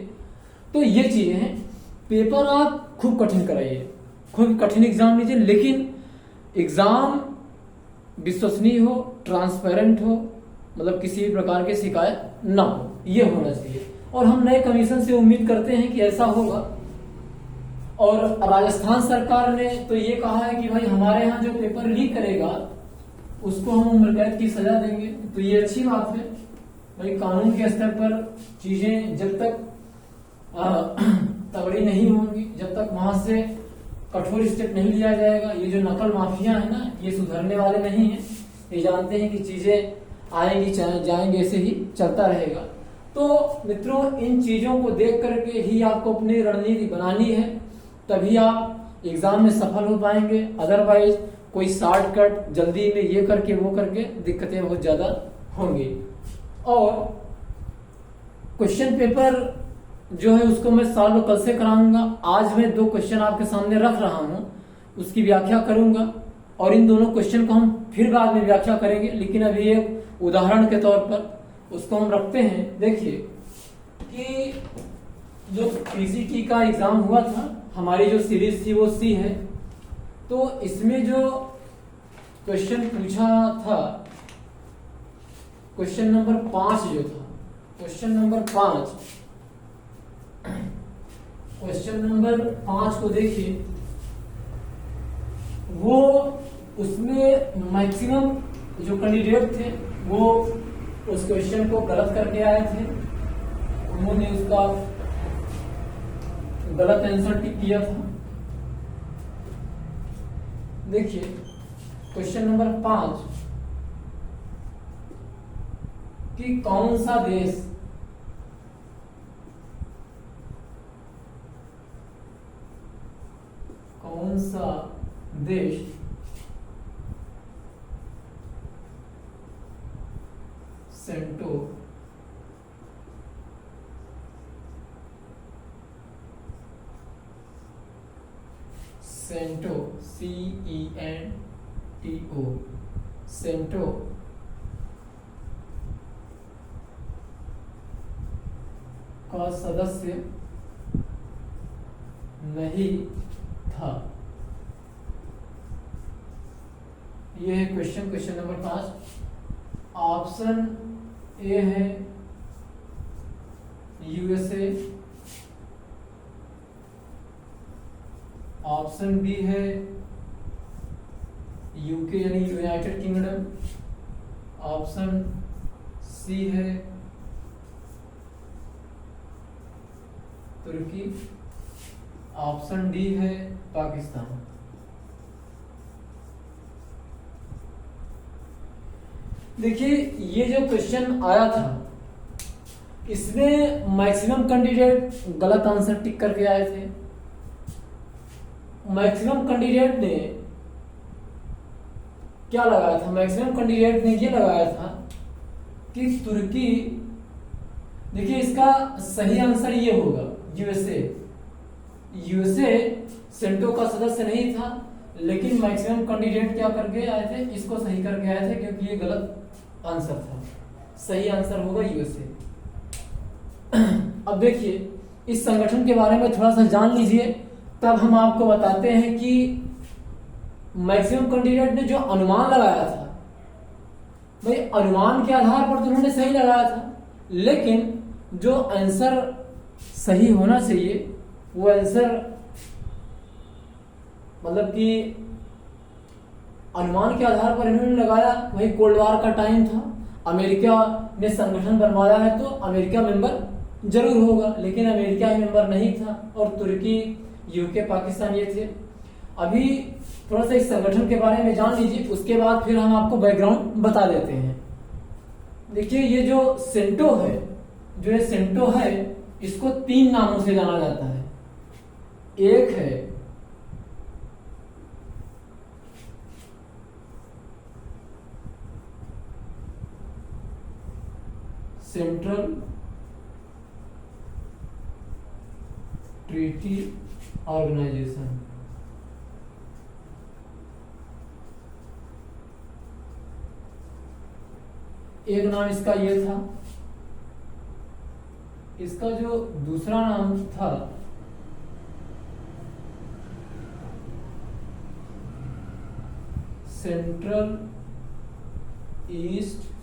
तो ये चीजें हैं। पेपर आप खूब कठिन कराइए, खूब कठिन एग्जाम लीजिए, लेकिन एग्जाम विश्वसनीय हो, ट्रांसपेरेंट हो, मतलब किसी भी प्रकार की शिकायत ना हो, ये होना चाहिए। और हम नए कमीशन से उम्मीद करते हैं कि ऐसा होगा। और राजस्थान सरकार ने तो ये कहा है कि भाई हमारे यहाँ जो पेपर लीक करेगा उसको हम उम्र कैद की सजा देंगे। तो ये अच्छी बात है। भाई कानून के स्तर पर चीजें जब तक तगड़ी नहीं होंगी, जब तक वहां से कठोर स्टेप नहीं लिया जाएगा, ये जो नकल माफिया है ना, ये सुधरने वाले नहीं है। ये जानते हैं कि चीजें आएंगी जाएंगे, ऐसे ही चलता रहेगा। तो मित्रों इन चीजों को देख करके ही आपको अपनी रणनीति बनानी है, तभी आप एग्जाम में सफल हो पाएंगे। अदरवाइज कोई शॉर्टकट जल्दी में ये करके वो करके दिक्कतें बहुत ज्यादा होंगी। और क्वेश्चन पेपर जो है उसको मैं सॉल्व कल से कराऊंगा। आज मैं 2 क्वेश्चन आपके सामने रख रहा हूं, उसकी व्याख्या करूंगा और इन दोनों क्वेश्चन को हम फिर बाद में व्याख्या करेंगे, लेकिन अभी एक उदाहरण के तौर पर उसको हम रखते हैं। देखिए कि जो पीसीटी का एग्जाम हुआ था, हमारी जो सीरीज थी वो सी है, तो इसमें जो क्वेश्चन पूछा था, क्वेश्चन नंबर 5 जो था, क्वेश्चन नंबर 5 को देखिए, वो उसमें मैक्सिमम जो कैंडिडेट थे वो उस क्वेश्चन को गलत करके आए थे, उन्होंने उसका गलत आंसर टिक किया था। देखिए क्वेश्चन नंबर 5 कि कौन सा देश सेंटो CENTO सेंटो का सदस्य नहीं था। यह है क्वेश्चन नंबर 5। ऑप्शन ए है यूएसए, ऑप्शन बी है यूके यानी यूनाइटेड किंगडम, ऑप्शन सी है तुर्की, ऑप्शन डी है पाकिस्तान। देखिए ये जो क्वेश्चन आया था इसमें मैक्सिमम कैंडिडेट गलत आंसर टिक करके आए थे। मैक्सिमम कैंडिडेट ने क्या लगाया था? मैक्सिमम कैंडिडेट ने ये लगाया था कि तुर्की। देखिए इसका सही आंसर ये होगा यूएसए। यूएसए सेंटो का सदस्य नहीं था, लेकिन मैक्सिमम कैंडिडेट क्या करके आए थे, इसको सही करके आए थे, क्योंकि ये गलत आंसर था। सही आंसर होगा यूएसए। अब देखिए इस संगठन के बारे में थोड़ा सा जान लीजिए, तब हम आपको बताते हैं कि मैक्सिमम कैंडिडेट ने जो अनुमान लगाया था, भाई अनुमान के आधार पर तो उन्होंने सही लगाया था, लेकिन जो आंसर सही होना चाहिए वो आंसर मतलब कि अनुमान के आधार पर इन्होंने लगाया वही कोल्ड वॉर का टाइम था, अमेरिका ने संगठन बनवाया है तो अमेरिका मेंबर जरूर होगा, लेकिन अमेरिका ही मेंबर नहीं था और तुर्की, यूके, पाकिस्तान ये थे। अभी थोड़ा सा इस संगठन के बारे में जान लीजिए, उसके बाद फिर हम आपको बैकग्राउंड बता देते हैं। देखिए ये जो सेंटो है, जो ये सेंटो है, इसको 3 नामों से जाना जाता है। एक है सेंट्रल ट्रीटी ऑर्गेनाइजेशन, एक नाम इसका ये था। इसका जो दूसरा नाम था central east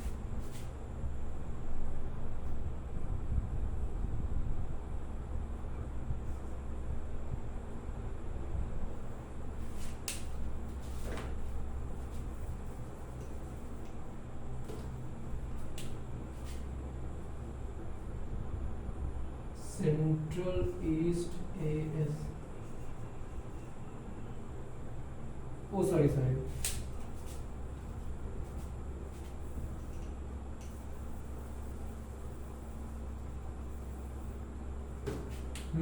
AS, oh sorry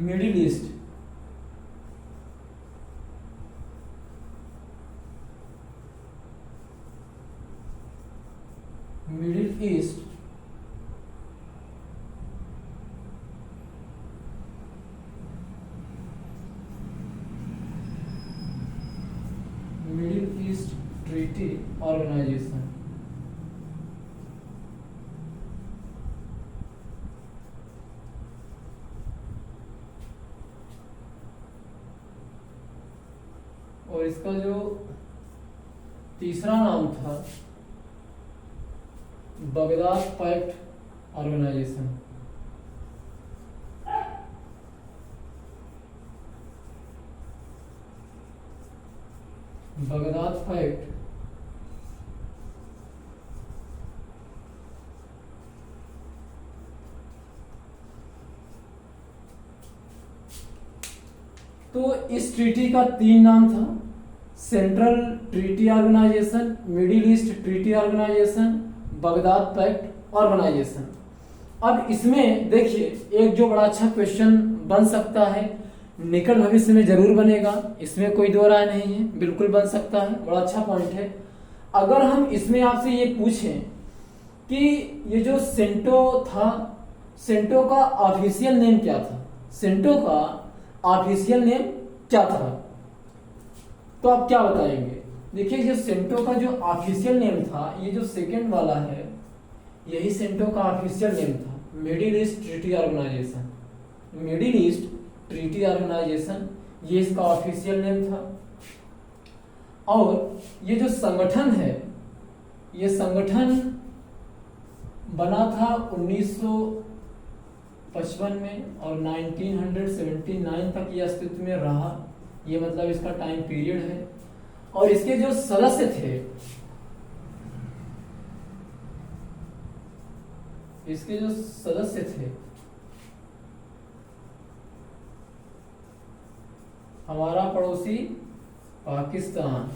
middle east, middle east middle east treaty organisation. और इसका जो तीसरा नाम था Baghdad pact organisation. Baghdad pact तो इस ट्रीटी का 3 नाम था, central treaty organisation, middle east treaty organisation, Baghdad pact organisation. अब इसमें देखिए एक जो बड़ा अच्छा क्वेश्चन बन सकता है, निकट भविष्य में जरूर बनेगा, इसमें कोई दो राय नहीं है, बिल्कुल बन सकता है, बड़ा अच्छा पॉइंट है। अगर हम इसमें आपसे ये पूछें कि ये जो सेंटो था, सेंटो का ऑफिशियल नेम क्या था, सेंटो का ऑफिशियल नेम क्या था, तो आप क्या बताएंगे? देखिए जो सेंटो का जो ऑफिशियल नेम था, ये जो सेकंड वाला है, यही सेंटो का ऑफिशियल नेम था, Middle east treaty organisation. Middle east treaty Organization ये इसका ऑफिशियल नेम था। और ये जो संगठन है, ये संगठन बना था 1955 में और 1979 तक ये अस्तित्व में रहा, ये मतलब इसका टाइम पीरियड है। और इसके जो सदस्य थे, इसके जो सदस्य थे हमारा पड़ोसी Pakistan,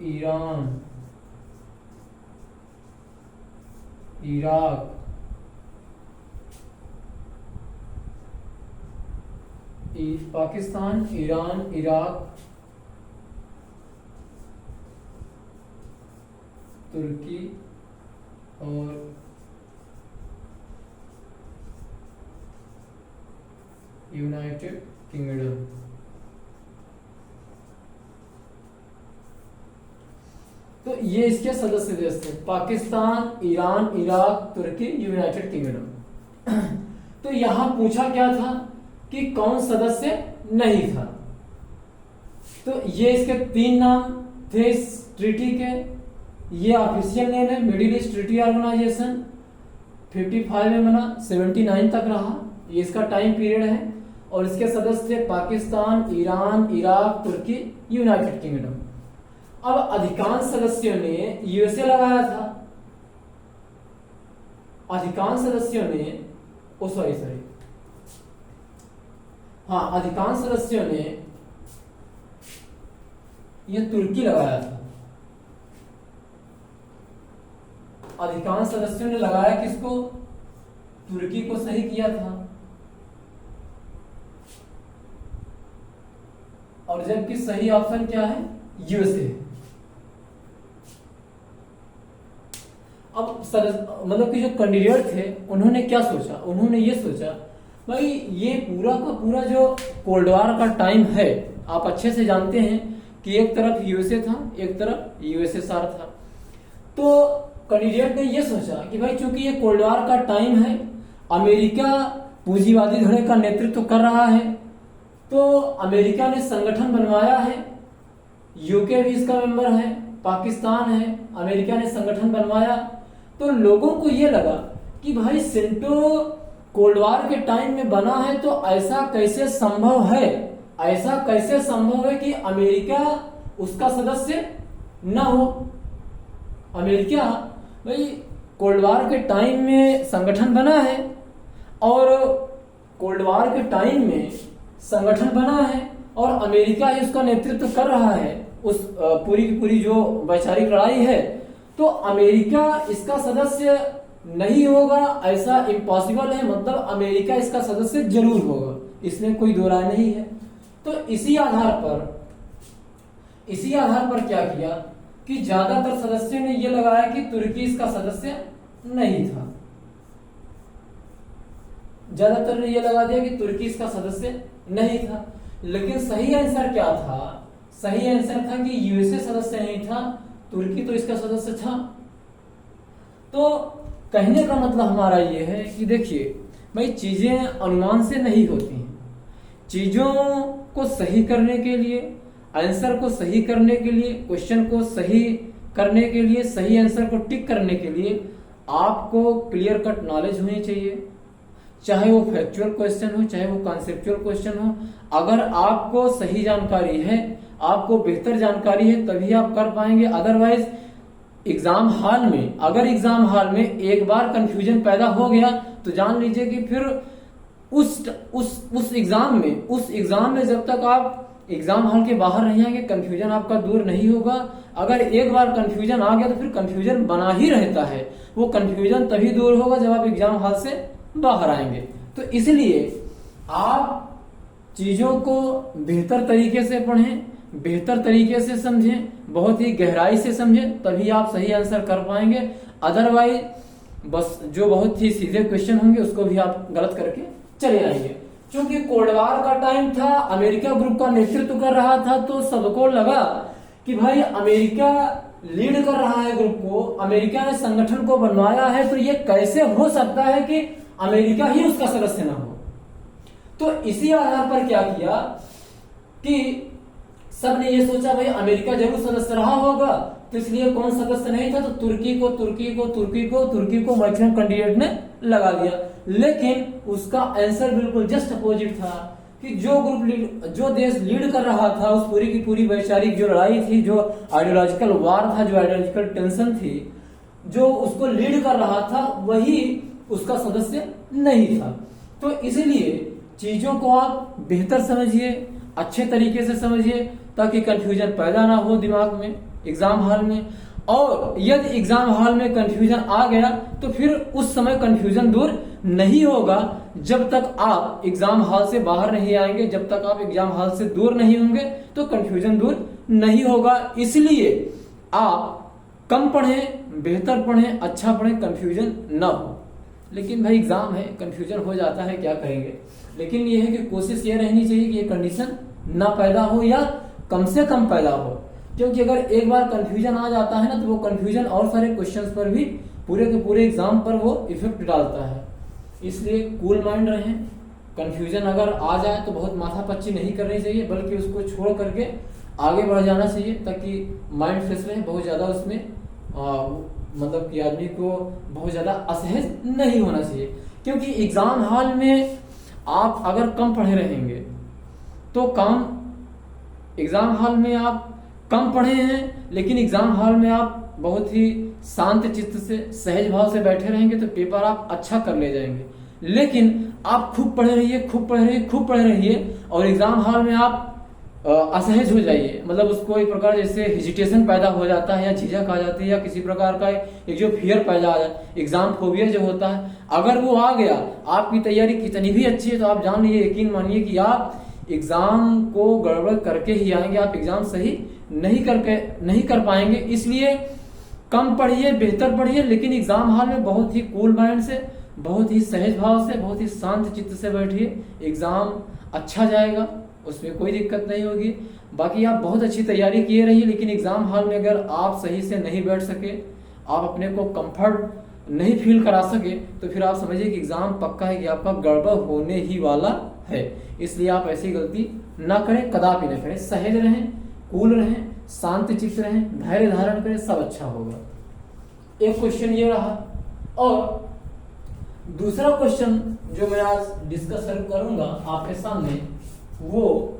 Iran, Iraq, Pakistan, Iran, Iraq, तुर्की और यूनाइटेड किंगडम। तो ये इसके सदस्य देश थे, पाकिस्तान, ईरान, इराक, तुर्की, यूनाइटेड किंगडम। तो यहां पूछा क्या था कि कौन सदस्य नहीं था, तो ये इसके 3 नाम थे इस ट्रीटी के। ये ऑफिशियल नेम है मिडिल ईस्ट ट्रीटी ऑर्गेनाइजेशन, 55 में बना, 79 तक रहा, ये इसका टाइम पीरियड है। और इसके सदस्य थे पाकिस्तान, ईरान, इराक, तुर्की, यूनाइटेड किंगडम। अब अधिकांश सदस्यों ने यूएसए लगाया था, अधिकांश सदस्यों ने अधिकांश सदस्यों ने यह तुर्की लगाया था। अधिकांश सदस्यों ने लगाया किसको? तुर्की को सही किया था। और जबकि सही ऑप्शन क्या है? यूएसए। अब मतलब कि जो कैंडिडेट थे उन्होंने क्या सोचा? उन्होंने ये सोचा भाई ये पूरा का पूरा जो कोल्ड वॉर का टाइम है, आप अच्छे से जानते हैं कि एक तरफ यूएसए था, एक तरफ यूएसएसआर था। तो कैंडिडेट ने ये सोचा कि भाई चूंकि ये कोल्ड वॉर का टाइम है, अमेरिका पूंजीवादी धड़े का नेतृत्व कर रहा है, तो अमेरिका ने संगठन बनवाया है, यूके भी इसका मेंबर है, पाकिस्तान है, अमेरिका ने संगठन बनवाया। तो लोगों को ये लगा कि भाई सेंटो कोल्ड वॉर के टाइम में बना है, तो ऐसा कैसे संभव है, ऐसा कैसे संभव है कि अमेरिका उसका सदस्य न हो। अमेरिका भाई कोल्ड वॉर के टाइम में संगठन बना है, और कोल्ड वॉर के टाइम में संगठन बना है और अमेरिका ही उसका नेतृत्व कर रहा है उस पूरी की पूरी जो वैचारिक लड़ाई है, तो अमेरिका इसका सदस्य नहीं होगा ऐसा इम्पॉसिबल है, मतलब अमेरिका इसका सदस्य जरूर होगा, इसमें कोई दो राय नहीं है। तो इसी आधार पर क्या किया कि ज्यादातर सदस्यों ने यह लगाया कि तुर्की इसका सदस्य नहीं था। ज्यादातर ने यह लगा दिया कि तुर्की इसका सदस्य नहीं था, लेकिन सही आंसर क्या था? सही आंसर था कि यूएसए सदस्य नहीं था, तुर्की तो इसका सदस्य था। तो कहने का मतलब हमारा यह है कि देखिए भाई, चीजें अनुमान से नहीं होती हैं। चीजों को सही करने के लिए, आंसर को सही करने के लिए, क्वेश्चन को सही करने के लिए, सही आंसर को टिक करने के लिए आपको क्लियर कट नॉलेज होनी चाहिए। चाहे वो फैक्चुअल क्वेश्चन हो, चाहे वो कॉन्सेप्चुअल क्वेश्चन हो, अगर आपको सही जानकारी है, आपको बेहतर जानकारी है, तभी आप कर पाएंगे। अदरवाइज एग्जाम हॉल में, अगर एग्जाम हॉल में एक बार कंफ्यूजन पैदा हो गया तो जान लीजिए कि फिर उस एग्जाम में जब तक आप एग्जाम हॉल के बाहर नहीं आएंगे, कंफ्यूजन आपका दूर नहीं होगा। अगर एक बार कंफ्यूजन आ गया तो फिर कंफ्यूजन बना ही रहता है। वो कंफ्यूजन तभी दूर होगा जब आप एग्जाम हॉल से बाहर आएंगे। तो इसलिए आप चीजों को बेहतर तरीके से पढ़ें, बेहतर तरीके से समझें, बहुत ही गहराई से समझें, तभी आप सही आंसर कर पाएंगे। अदरवाइज बस जो बहुत ही सीधे क्वेश्चन होंगे उसको भी आप गलत करके चले आएंगे। क्योंकि कोल्ड वॉर का टाइम था, अमेरिका ग्रुप का नेतृत्व कर रहा था, तो सबको लगा कि भाई अमेरिका लीड कर रहा है ग्रुप को, अमेरिका ने संगठन को बनवाया है, तो ये कैसे हो सकता है कि अमेरिका ही उसका सदस्य ना हो। तो इसी आधार पर क्या किया कि सबने ये सोचा भाई अमेरिका जरूर सदस्य रहा होगा, तो इसलिए कौन सदस्य नहीं था, तो तुर्की को मैक्सिमम कैंडिडेट ने लगा दिया। लेकिन उसका आंसर बिल्कुल जस्ट अपोजिट था कि जो देश लीड कर रहा था उस पूरी की पूरी वैचारिक जो लड़ाई थी, जो आइडियोलॉजिकल वार था, जो आइडियोलॉजिकल टेंशन थी, जो उसको लीड कर रहा था, वही उसका सदस्य नहीं था। तो इसलिए चीजों को आप बेहतर समझिए, अच्छे तरीके से समझिए, ताकि कंफ्यूजन पैदा ना हो दिमाग में एग्जाम हॉल में। और यदि एग्जाम हॉल में कंफ्यूजन आ गया तो फिर उस समय कंफ्यूजन दूर नहीं होगा जब तक आप एग्जाम हॉल से बाहर नहीं आएंगे। जब तक आप एग्जाम हॉल से दूर नहीं होंगे तो कंफ्यूजन दूर नहीं होगा। इसलिए आप कम पढ़ें, बेहतर पढ़ें, अच्छा पढ़ें, कंफ्यूजन ना हो। लेकिन भाई एग्जाम है, कंफ्यूजन हो जाता है, क्या करेंगे। लेकिन यह है कि कोशिश ये रहनी चाहिए कि ये कंडीशन ना पैदा हो या कम से कम पैदा हो। क्योंकि अगर एक बार कंफ्यूजन आ जाता है ना, तो वो कंफ्यूजन और सारे क्वेश्चंस पर भी, पूरे के पूरे एग्जाम पर वो इफेक्ट डालता है। इसलिए कूल माइंड रहें। कंफ्यूजन अगर आ जाए तो बहुत माथापच्ची नहीं करनी चाहिए, बल्कि उसको छोड़ करके आगे बढ़ जाना चाहिए, ताकि माइंड फ्रेश रहे। बहुत ज्यादा उसमें मतलब कि आदमी को बहुत ज्यादा असहज नहीं होना चाहिए। क्योंकि एग्जाम हॉल में आप अगर कम पढ़े रहेंगे तो एग्जाम हॉल में आप कम पढ़े हैं, लेकिन एग्जाम हॉल में आप बहुत ही शांत चित्त से, सहज भाव से बैठे रहेंगे तो पेपर आप अच्छा कर ले जाएंगे। लेकिन आप खूब पढ़े रहिए और एग्जाम हॉल में आप असहज हो जाइए, मतलब उसको एक प्रकार जैसे हेजिटेशन पैदा हो जाता है, या झिझक आ जाती है, या किसी प्रकार का एक जो फियर पैदा आ जाए, एग्जाम फोबिया जो होता है, अगर वो आ गया, आपकी तैयारी कितनी भी अच्छी है तो आप जान लीजिए, यकीन मानिए कि आप एग्जाम को गड़बड़ करके ही आएंगे, आप एग्जाम सही नहीं कर पाएंगे। इसलिए कम पढ़िए, बेहतर पढ़िए, लेकिन एग्जाम हॉल में बहुत ही कूल माइंड से, बहुत ही सहज भाव से, बहुत ही शांत चित्त से बैठिए। एग्जाम अच्छा जाएगा, उसमें कोई दिक्कत नहीं होगी। बाकी आप बहुत अच्छी तैयारी किए रहिए, लेकिन एग्जाम हॉल में अगर आप सही से नहीं बैठ सके, आप अपने को कंफर्ट नहीं फील करा सके, तो फिर आप समझिए कि एग्जाम पक्का है कि आपका गड़बड़ होने ही वाला है। इसलिए आप ऐसी गलती ना करें, कदापि न करें। सहज रहें, कूल रहें, शांत चित्त रहें, धैर्य धारण करें, सब अच्छा होगा। एक क्वेश्चन ये रहा। और दूसरा क्वेश्चन जो मैं आज डिस्कस करूंगा आपके सामने, वो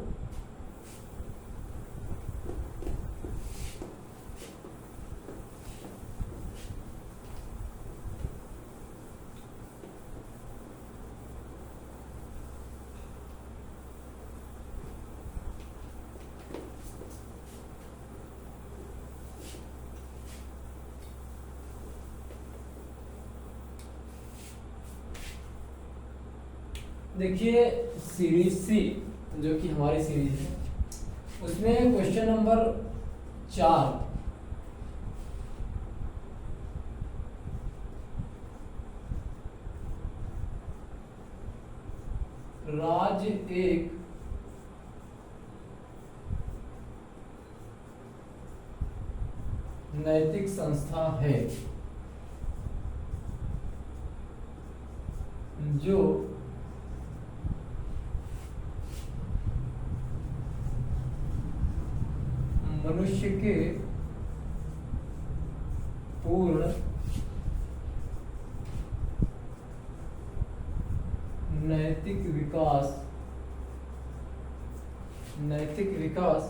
देखिए सीरीज सी जो कि हमारी सीरीज है उसमें क्वेश्चन नंबर 4 राज्य एक नैतिक संस्था है जो मनुष्य के पूर्ण नैतिक विकास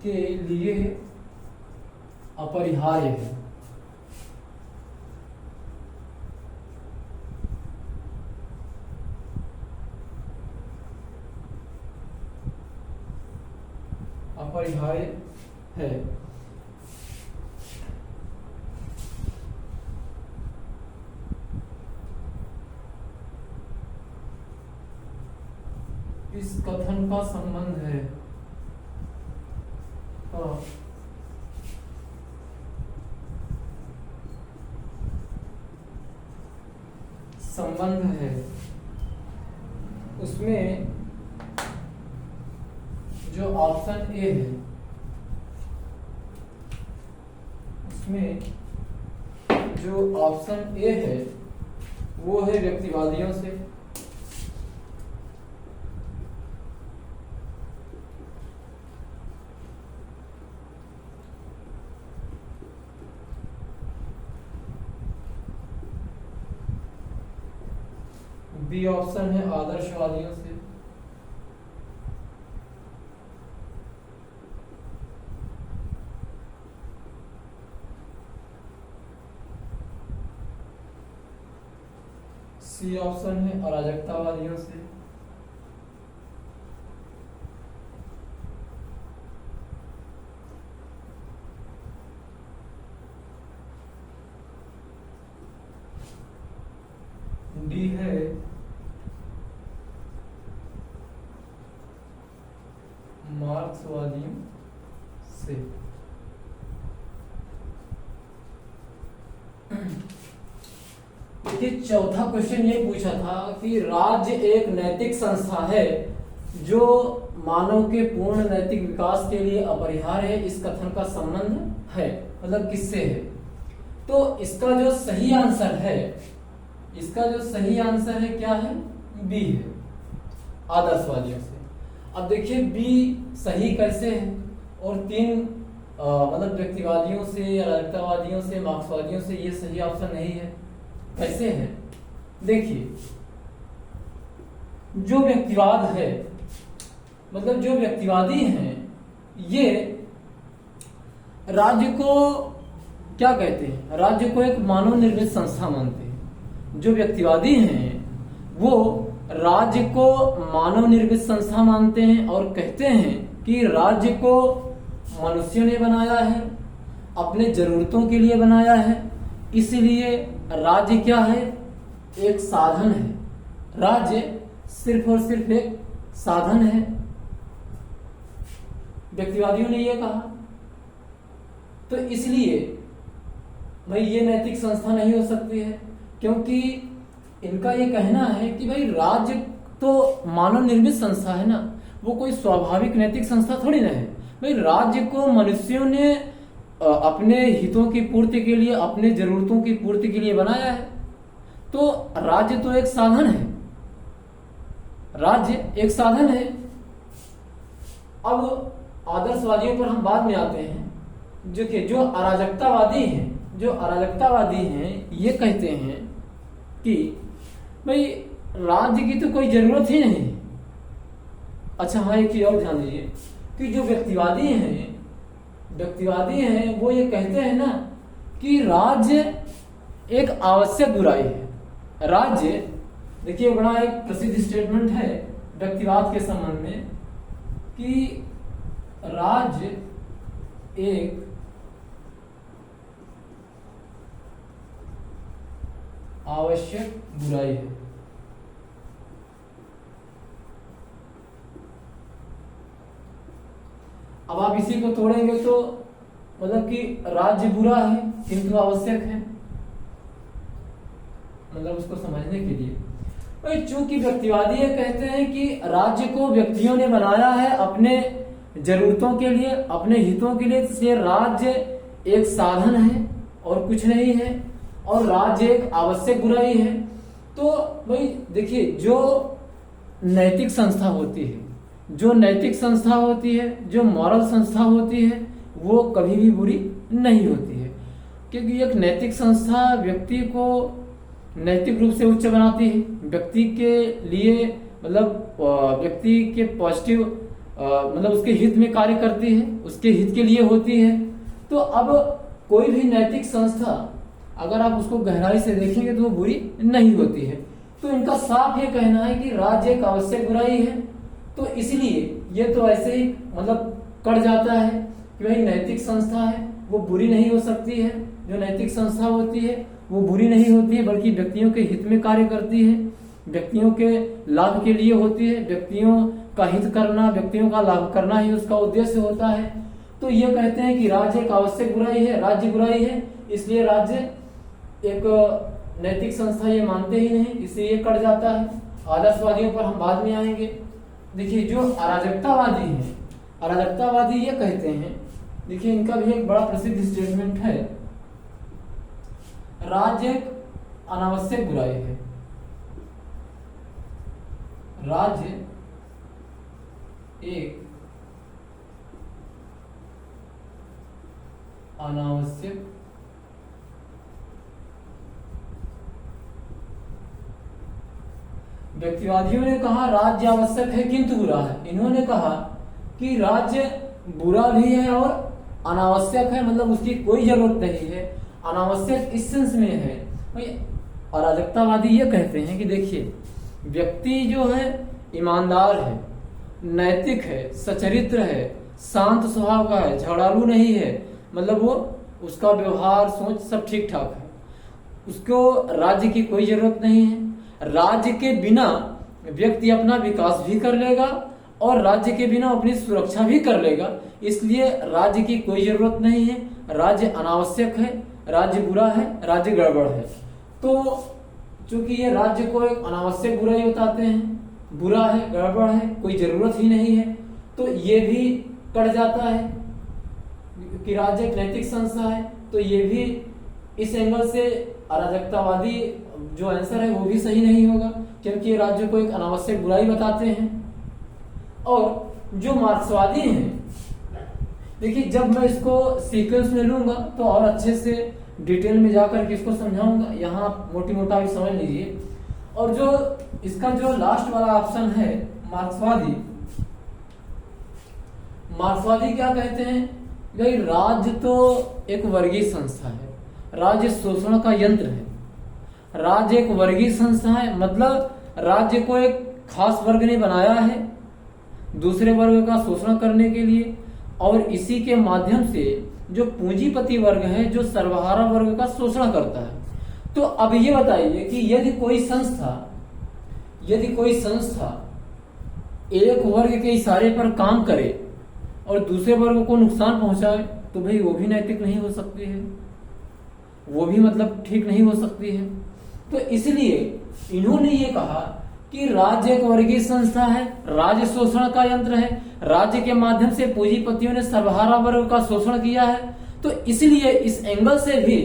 के लिए अपरिहार्य है। अपरिहार्य है। इस कथन का संबंध है उसमें जो ऑप्शन ए है उसमें जो ऑप्शन ए है वो है व्यक्तिवादियों से, बी ऑप्शन है आदर्शवादियों से, सी ऑप्शन है अराजकतावादियों से, डी है मार्क्सवादियों से। देखिए चौथा क्वेश्चन ये पूछा था कि राज्य एक नैतिक संस्था है जो मानव के पूर्ण नैतिक विकास के लिए अपरिहार्य है, इस कथन का संबंध है, मतलब किससे है। तो इसका जो सही आंसर है क्या है, बी है, आदर्शवादियों से। अब देखिए बी सही कैसे है और तीन मतलब व्यक्तिवादियों से, अराजकतावादियों से, मार्क्सवादियों से ये सही ऑप्शन नहीं है, कैसे है। देखिए जो व्यक्तिवाद है मतलब जो व्यक्तिवादी हैं ये राज्य को क्या कहते हैं, राज्य को एक मानव निर्मित संस्था मानते हैं। जो व्यक्तिवादी हैं वो राज्य को मानव निर्मित संस्था मानते हैं और कहते हैं कि राज्य को मनुष्य ने बनाया है, अपने जरूरतों के लिए बनाया है, इसलिए राज्य क्या है, एक साधन है। राज्य सिर्फ और सिर्फ एक साधन है, व्यक्तिवादियों ने यह कहा। तो इसलिए भाई ये नैतिक संस्था नहीं हो सकती है, क्योंकि इनका ये कहना है कि भाई राज्य तो मानव निर्मित संस्था है ना, वो कोई स्वाभाविक नैतिक संस्था थोड़ी ना है। भाई राज्य को मनुष्यों ने अपने हितों की पूर्ति के लिए, अपने जरूरतों की पूर्ति के लिए बनाया है, तो राज्य तो एक साधन है, राज्य एक साधन है। अब आदर्शवादियों पर हम बाद में आते हैं। जो अराजकतावादी हैं ये कहते हैं कि भाई राज्य की तो कोई जरूरत ही नहीं। अच्छा हाँ, एक चीज और ध्यान दीजिए कि जो व्यक्तिवादी हैं वो ये कहते हैं ना कि राज्य एक आवश्यक बुराई है। राज्य देखिए बड़ा एक प्रसिद्ध स्टेटमेंट है व्यक्तिवाद के संबंध में कि राज्य एक आवश्यक बुराई है। अब आप इसी को तोड़ेंगे तो मतलब कि राज्य बुरा है किंतु आवश्यक है, मतलब उसको समझने के लिए भाई चूंकि व्यक्तिवादी ये कहते हैं कि राज्य को व्यक्तियों ने बनाया है अपने जरूरतों के लिए, अपने हितों के लिए, इसलिए राज्य एक साधन है और कुछ नहीं है, और राज्य एक आवश्यक बुराई है। तो भाई देखिए, जो नैतिक संस्था होती है, जो नैतिक संस्था होती है, जो मॉरल संस्था होती है, वो कभी भी बुरी नहीं होती है, क्योंकि एक नैतिक संस्था व्यक्ति को नैतिक रूप से उच्च बनाती है, व्यक्ति के लिए मतलब व्यक्ति के पॉजिटिव मतलब उसके हित में कार्य करती है, उसके हित के लिए होती है। तो अब कोई भी नैतिक संस्था अगर आप उसको गहराई से देखेंगे तो वो बुरी नहीं होती है। तो इनका साफ ये कहना है कि राज्य एक आवश्यक बुराई है। तो इसलिए ये तो ऐसे ही मतलब कट जाता है कि भाई नैतिक संस्था है वो बुरी नहीं हो सकती है, जो नैतिक संस्था होती है वो बुरी नहीं होती है, बल्कि व्यक्तियों के हित में कार्य करती है, व्यक्तियों के लाभ के लिए होती है, व्यक्तियों का हित करना, व्यक्तियों का लाभ करना ही उसका उद्देश्य होता है। तो ये कहते हैं कि राज्य एक आवश्यक बुराई है, राज्य बुराई है, इसलिए राज्य एक नैतिक संस्था ये मानते ही नहीं, इसलिए ये कट जाता है। आदर्शवादियों पर हम बाद में आएंगे। देखिए, जो अराजकतावादी हैं, अराजकतावादी ये कहते हैं, देखिए इनका भी एक बड़ा प्रसिद्ध स्टेटमेंट है, राज्य एक अनावश्यक बुराई है, राज्य एक अनावश्यक व्यक्तिवादियों ने कहा राज्य आवश्यक है किंतु बुरा है। इन्होंने कहा कि राज्य बुरा भी है और अनावश्यक है, मतलब उसकी कोई जरूरत नहीं है, अनावश्यक इस सेंस में है। भाई अराजकतावादी ये कहते हैं कि देखिए, व्यक्ति जो है ईमानदार है, नैतिक है, सचरित्र है, शांत स्वभाव का है, झगड़ालू नहीं है, मतलब वो उसका व्यवहार सोच सब ठीक ठाक है, उसको राज्य की कोई जरूरत नहीं है। राज्य के बिना व्यक्ति अपना विकास भी कर लेगा और राज्य के बिना अपनी सुरक्षा भी कर लेगा, इसलिए राज्य की कोई जरूरत नहीं है, राज्य अनावश्यक है, राज्य बुरा है, राज्य गड़बड़ है। तो चूंकि ये राज्य को एक अनावश्यक बुराई बताते हैं, बुरा है, गड़बड़ है, कोई जरूरत ही नहीं है, तो ये भी कट जाता है कि राज्य एक नैतिक संस्था है। तो ये भी इस एंगल से अराजकतावादी जो आंसर है वो भी सही नहीं होगा, क्योंकि राज्य को एक अनावश्यक बुराई बताते हैं। और जो मार्क्सवादी हैं, देखिए जब मैं इसको सीक्वेंस में लूंगा तो और अच्छे से डिटेल में जाकर के इसको समझाऊंगा, यहाँ मोटी मोटा भी समझ लीजिए। और जो इसका जो लास्ट वाला ऑप्शन है मार्क्सवादी, मार्क्सवादी क्या कहते हैं, भाई राज्य तो एक वर्गीय संस्था है, राज्य शोषण का यंत्र है, राज्य एक वर्गीय संस्था है, मतलब राज्य को एक खास वर्ग ने बनाया है दूसरे वर्ग का शोषण करने के लिए, और इसी के माध्यम से जो पूंजीपति वर्ग है, जो सर्वहारा वर्ग का शोषण करता है। तो अब ये बताइए कि यदि कोई संस्था एक वर्ग के इशारे पर काम करे और दूसरे वर्ग को नुकसान पहुंचाए, तो भाई वो भी नैतिक नहीं हो सकती है, वो भी मतलब ठीक नहीं हो सकती है। तो इसलिए इन्होंने ये कहा कि राज्य एक वर्गीय संस्था है, राज्य शोषण का यंत्र है, राज्य के माध्यम से पूंजीपतियों ने सर्वहारा वर्ग का शोषण किया है। तो इसलिए इस एंगल से भी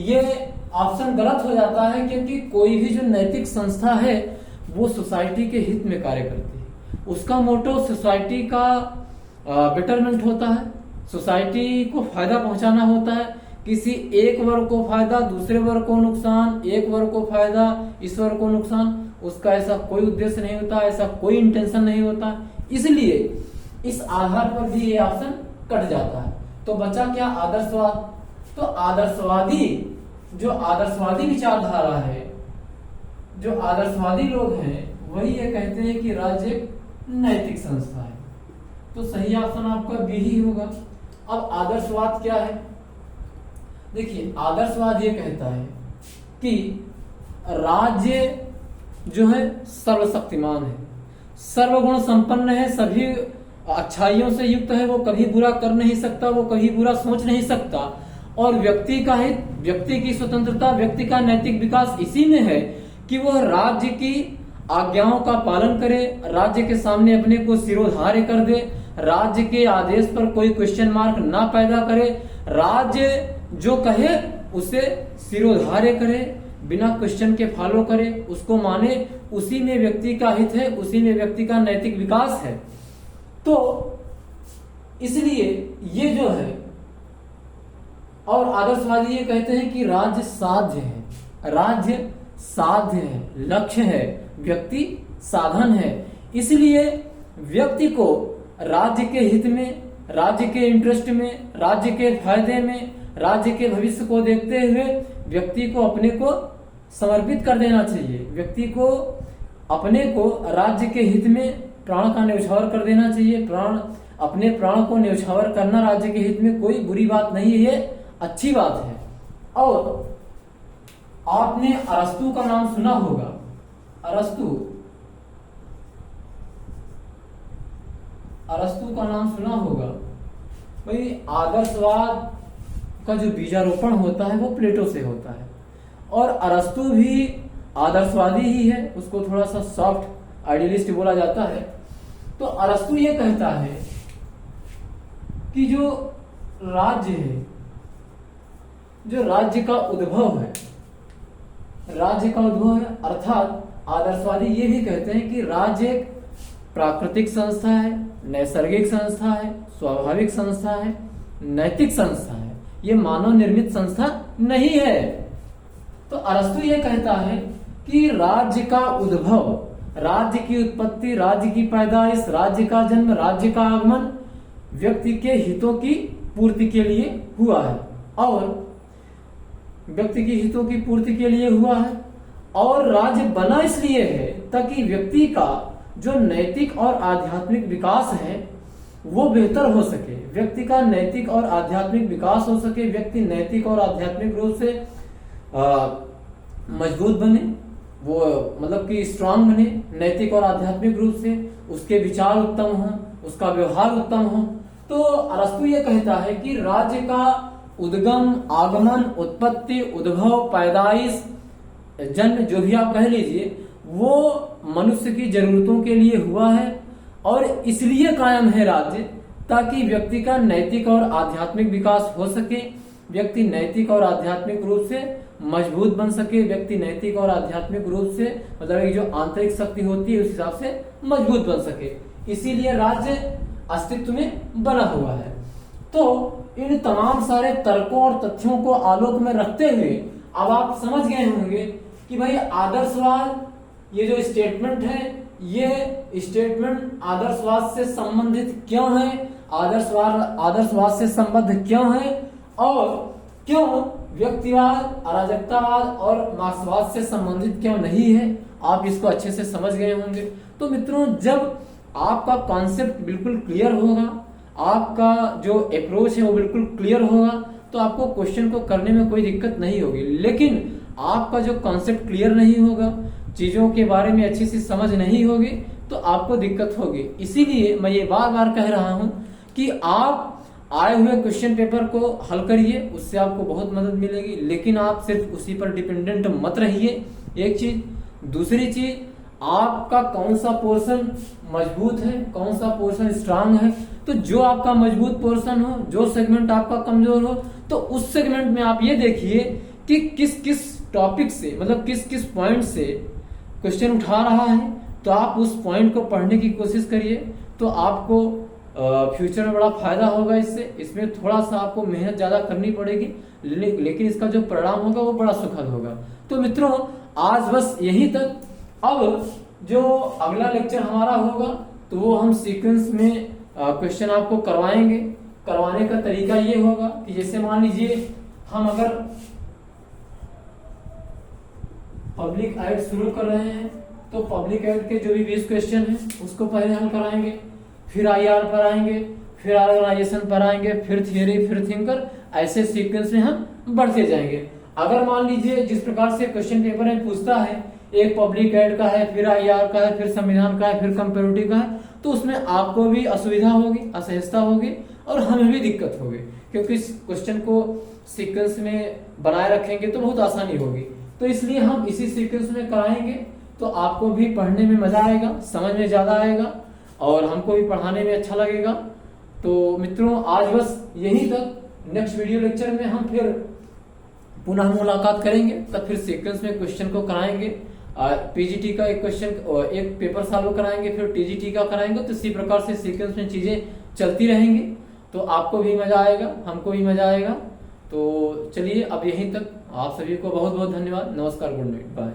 ये ऑप्शन गलत हो जाता है, क्योंकि कोई भी जो नैतिक संस्था है वो सोसाइटी के हित में कार्य करती है, उसका मोटो सोसाइटी का बेटरमेंट होता है, सोसाइटी को फायदा पहुंचाना होता है। किसी एक वर्ग को फायदा, दूसरे वर्ग को नुकसान, एक वर्ग को फायदा, इस वर्ग को नुकसान, उसका ऐसा कोई उद्देश्य नहीं होता, ऐसा कोई इंटेंशन नहीं होता। इसलिए इस आधार पर भी ये ऑप्शन कट जाता है। तो बचा क्या, आदर्शवाद। तो आदर्शवादी, जो आदर्शवादी विचारधारा है, जो आदर्शवादी लोग हैं, वही ये कहते हैं कि राज्य एक नैतिक संस्था है। तो सही ऑप्शन आपका बी ही होगा। अब आदर्शवाद क्या है, देखिए आदर्शवाद ये कहता है कि राज्य जो है सर्वशक्तिमान है, सर्वगुण संपन्न है, सभी अच्छाइयों से युक्त है, वो कभी बुरा कर नहीं सकता, वो कभी बुरा सोच नहीं सकता। और व्यक्ति का हित, व्यक्ति की स्वतंत्रता, व्यक्ति का नैतिक विकास इसी में है कि वह राज्य की आज्ञाओं का पालन करे, राज्य के सामने अपने को सिरोधार्य कर दे, राज्य के आदेश पर कोई क्वेश्चन मार्क ना पैदा करे, राज्य जो कहे उसे सिरोधार्य करे, बिना क्वेश्चन के फॉलो करे, उसको माने, उसी में व्यक्ति का हित है, उसी में व्यक्ति का नैतिक विकास है। तो इसलिए ये जो है, और आदर्शवादी ये कहते हैं कि राज्य साध्य है, राज्य साध्य है, लक्ष्य है, व्यक्ति साधन है। इसलिए व्यक्ति को राज्य के हित में, राज्य के इंटरेस्ट में, राज्य के फायदे में, राज्य के भविष्य को देखते हुए व्यक्ति को अपने को समर्पित कर देना चाहिए, व्यक्ति को अपने को राज्य के हित में प्राण का न्यौछावर कर देना चाहिए। अपने प्राण को न्यौछावर करना राज्य के हित में कोई बुरी बात नहीं है, ये अच्छी बात है। और आपने अरस्तु का नाम सुना होगा, अरस्तु का नाम सुना होगा। भाई आदर्शवाद का जो बीजारोपण होता है वो प्लेटो से होता है, और अरस्तु भी आदर्शवादी ही है, उसको थोड़ा सा सॉफ्ट आइडियलिस्ट बोला जाता है। तो अरस्तु ये कहता है कि जो राज्य है, जो राज्य का उद्भव है, राज्य का उद्भव है, अर्थात आदर्शवादी ये भी कहते हैं कि राज्य एक प्राकृतिक संस्था है, नैसर्गिक संस्था है, स्वाभाविक संस्था है, नैतिक संस्था है, ये मानव निर्मित संस्था नहीं है। तो अरस्तु ये कहता है कि राज्य का उद्भव, राज्य की उत्पत्ति, राज्य की पैदाइश, राज्य का जन्म, राज्य का आगमन व्यक्ति के हितों की पूर्ति के लिए हुआ है, और व्यक्ति की हितों की पूर्ति के लिए हुआ है। और राज्य बना इसलिए है ताकि व्यक्ति का जो नैतिक और आध्यात्मिक विकास है वो बेहतर हो सके, व्यक्ति का नैतिक और आध्यात्मिक विकास हो सके, व्यक्ति नैतिक और आध्यात्मिक रूप से मजबूत बने, वो मतलब कि स्ट्रांग बने, नैतिक और आध्यात्मिक रूप से उसके विचार उत्तम हो, उसका व्यवहार उत्तम हो। तो अरस्तु ये कहता है कि राज्य का उद्गम, आगमन, उत्पत्ति, उद्भव, पैदाइश, जन्म, जो भी आप कह लीजिए, वो मनुष्य की जरूरतों के लिए हुआ है, और इसलिए कायम है राज्य ताकि व्यक्ति का नैतिक और आध्यात्मिक विकास हो सके, व्यक्ति नैतिक और आध्यात्मिक रूप से मजबूत बन सके, व्यक्ति नैतिक और आध्यात्मिक रूप से मतलब जो आंतरिक शक्ति होती है उस हिसाब से मजबूत बन सके, इसीलिए राज्य अस्तित्व में बना हुआ है। तो इन तमाम सारे तर्कों और तथ्यों को आलोक में रखते हुए अब आप समझ गए होंगे कि भाई आदर्शवाद, ये जो स्टेटमेंट है, ये स्टेटमेंट आदर्शवाद से संबंधित क्यों है, आदर्शवाद से संबद्ध क्यों है, और क्यों व्यक्तिवाद, अराजकतावाद और मार्क्सवाद से संबंधित क्यों नहीं है, आप इसको अच्छे से समझ गए होंगे। तो मित्रों, जब आपका कॉन्सेप्ट बिल्कुल क्लियर होगा, आपका जो अप्रोच है वो बिल्कुल क्लियर होगा, तो आपको क्वेश्चन को करने में कोई दिक्कत नहीं होगी। लेकिन आपका जो कॉन्सेप्ट क्लियर नहीं होगा, चीजों के बारे में अच्छी सी समझ नहीं होगी, तो आपको दिक्कत होगी। इसीलिए मैं ये बार बार कह रहा हूं कि आप आए हुए क्वेश्चन पेपर को हल करिए, उससे आपको बहुत मदद मिलेगी, लेकिन आप सिर्फ उसी पर डिपेंडेंट मत रहिए, एक चीज। दूसरी चीज, आपका कौन सा पोर्शन मजबूत है, कौन सा पोर्शन स्ट्रांग है, तो जो आपका मजबूत पोर्शन हो, जो सेगमेंट आपका कमजोर हो, तो उस सेगमेंट में आप ये देखिए कि किस किस टॉपिक से, मतलब किस किस पॉइंट से क्वेश्चन उठा रहा है, तो आप उस पॉइंट को पढ़ने की कोशिश करिए, तो आपको फ्यूचर में बड़ा फायदा होगा। इसमें थोड़ा सा आपको मेहनत ज्यादा करनी पड़ेगी, लेकिन इसका जो परिणाम होगा वो बड़ा सुखद होगा। तो मित्रों, आज बस यहीं तक। अब जो अगला लेक्चर हमारा होगा तो वो हम सीक्वेंस में क्वेश्चन आपको करवाएंगे। करवाने का तरीका ये होगा कि जैसे मान लीजिए हम अगर पब्लिक एड शुरू कर रहे हैं, तो पब्लिक एड के जो भी 20 क्वेश्चन हैं उसको पहले हम कराएंगे, फिर आईआर पर आएंगे, फिर ऑर्गेनाइजेशन पर आएंगे, फिर थियरी, फिर थिंकर, ऐसे सीक्वेंस में हम बढ़ते जाएंगे। अगर मान लीजिए जिस प्रकार से क्वेश्चन पेपर में पूछता है, एक पब्लिक एड का है, फिर आईआर का है, फिर संविधान का है, फिर कंपैरेटिव का है, तो उसमें आपको भी असुविधा होगी, असहजता होगी और हमें भी दिक्कत होगी, क्योंकि इस क्वेश्चन को सीक्वेंस में बनाए रखेंगे तो बहुत आसानी होगी। तो इसलिए हम इसी सीक्वेंस में कराएंगे, तो आपको भी पढ़ने में मजा आएगा, समझ में ज्यादा आएगा और हमको भी पढ़ाने में अच्छा लगेगा। तो मित्रों आज बस यहीं तक, नेक्स्ट वीडियो लेक्चर में हम फिर पुनः मुलाकात करेंगे, तब फिर सीक्वेंस में क्वेश्चन को कराएंगे। पीजीटी का एक क्वेश्चन, एक पेपर सॉल्व कराएंगे, फिर टीजीटी का कराएंगे। तो इसी प्रकार से सीक्वेंस में चीजें चलती रहेंगी, तो आपको भी मजा आएगा, हमको भी मजा आएगा। तो चलिए अब यहीं तक, आप सभी को बहुत बहुत धन्यवाद। नमस्कार, गुड नाइट, बाय।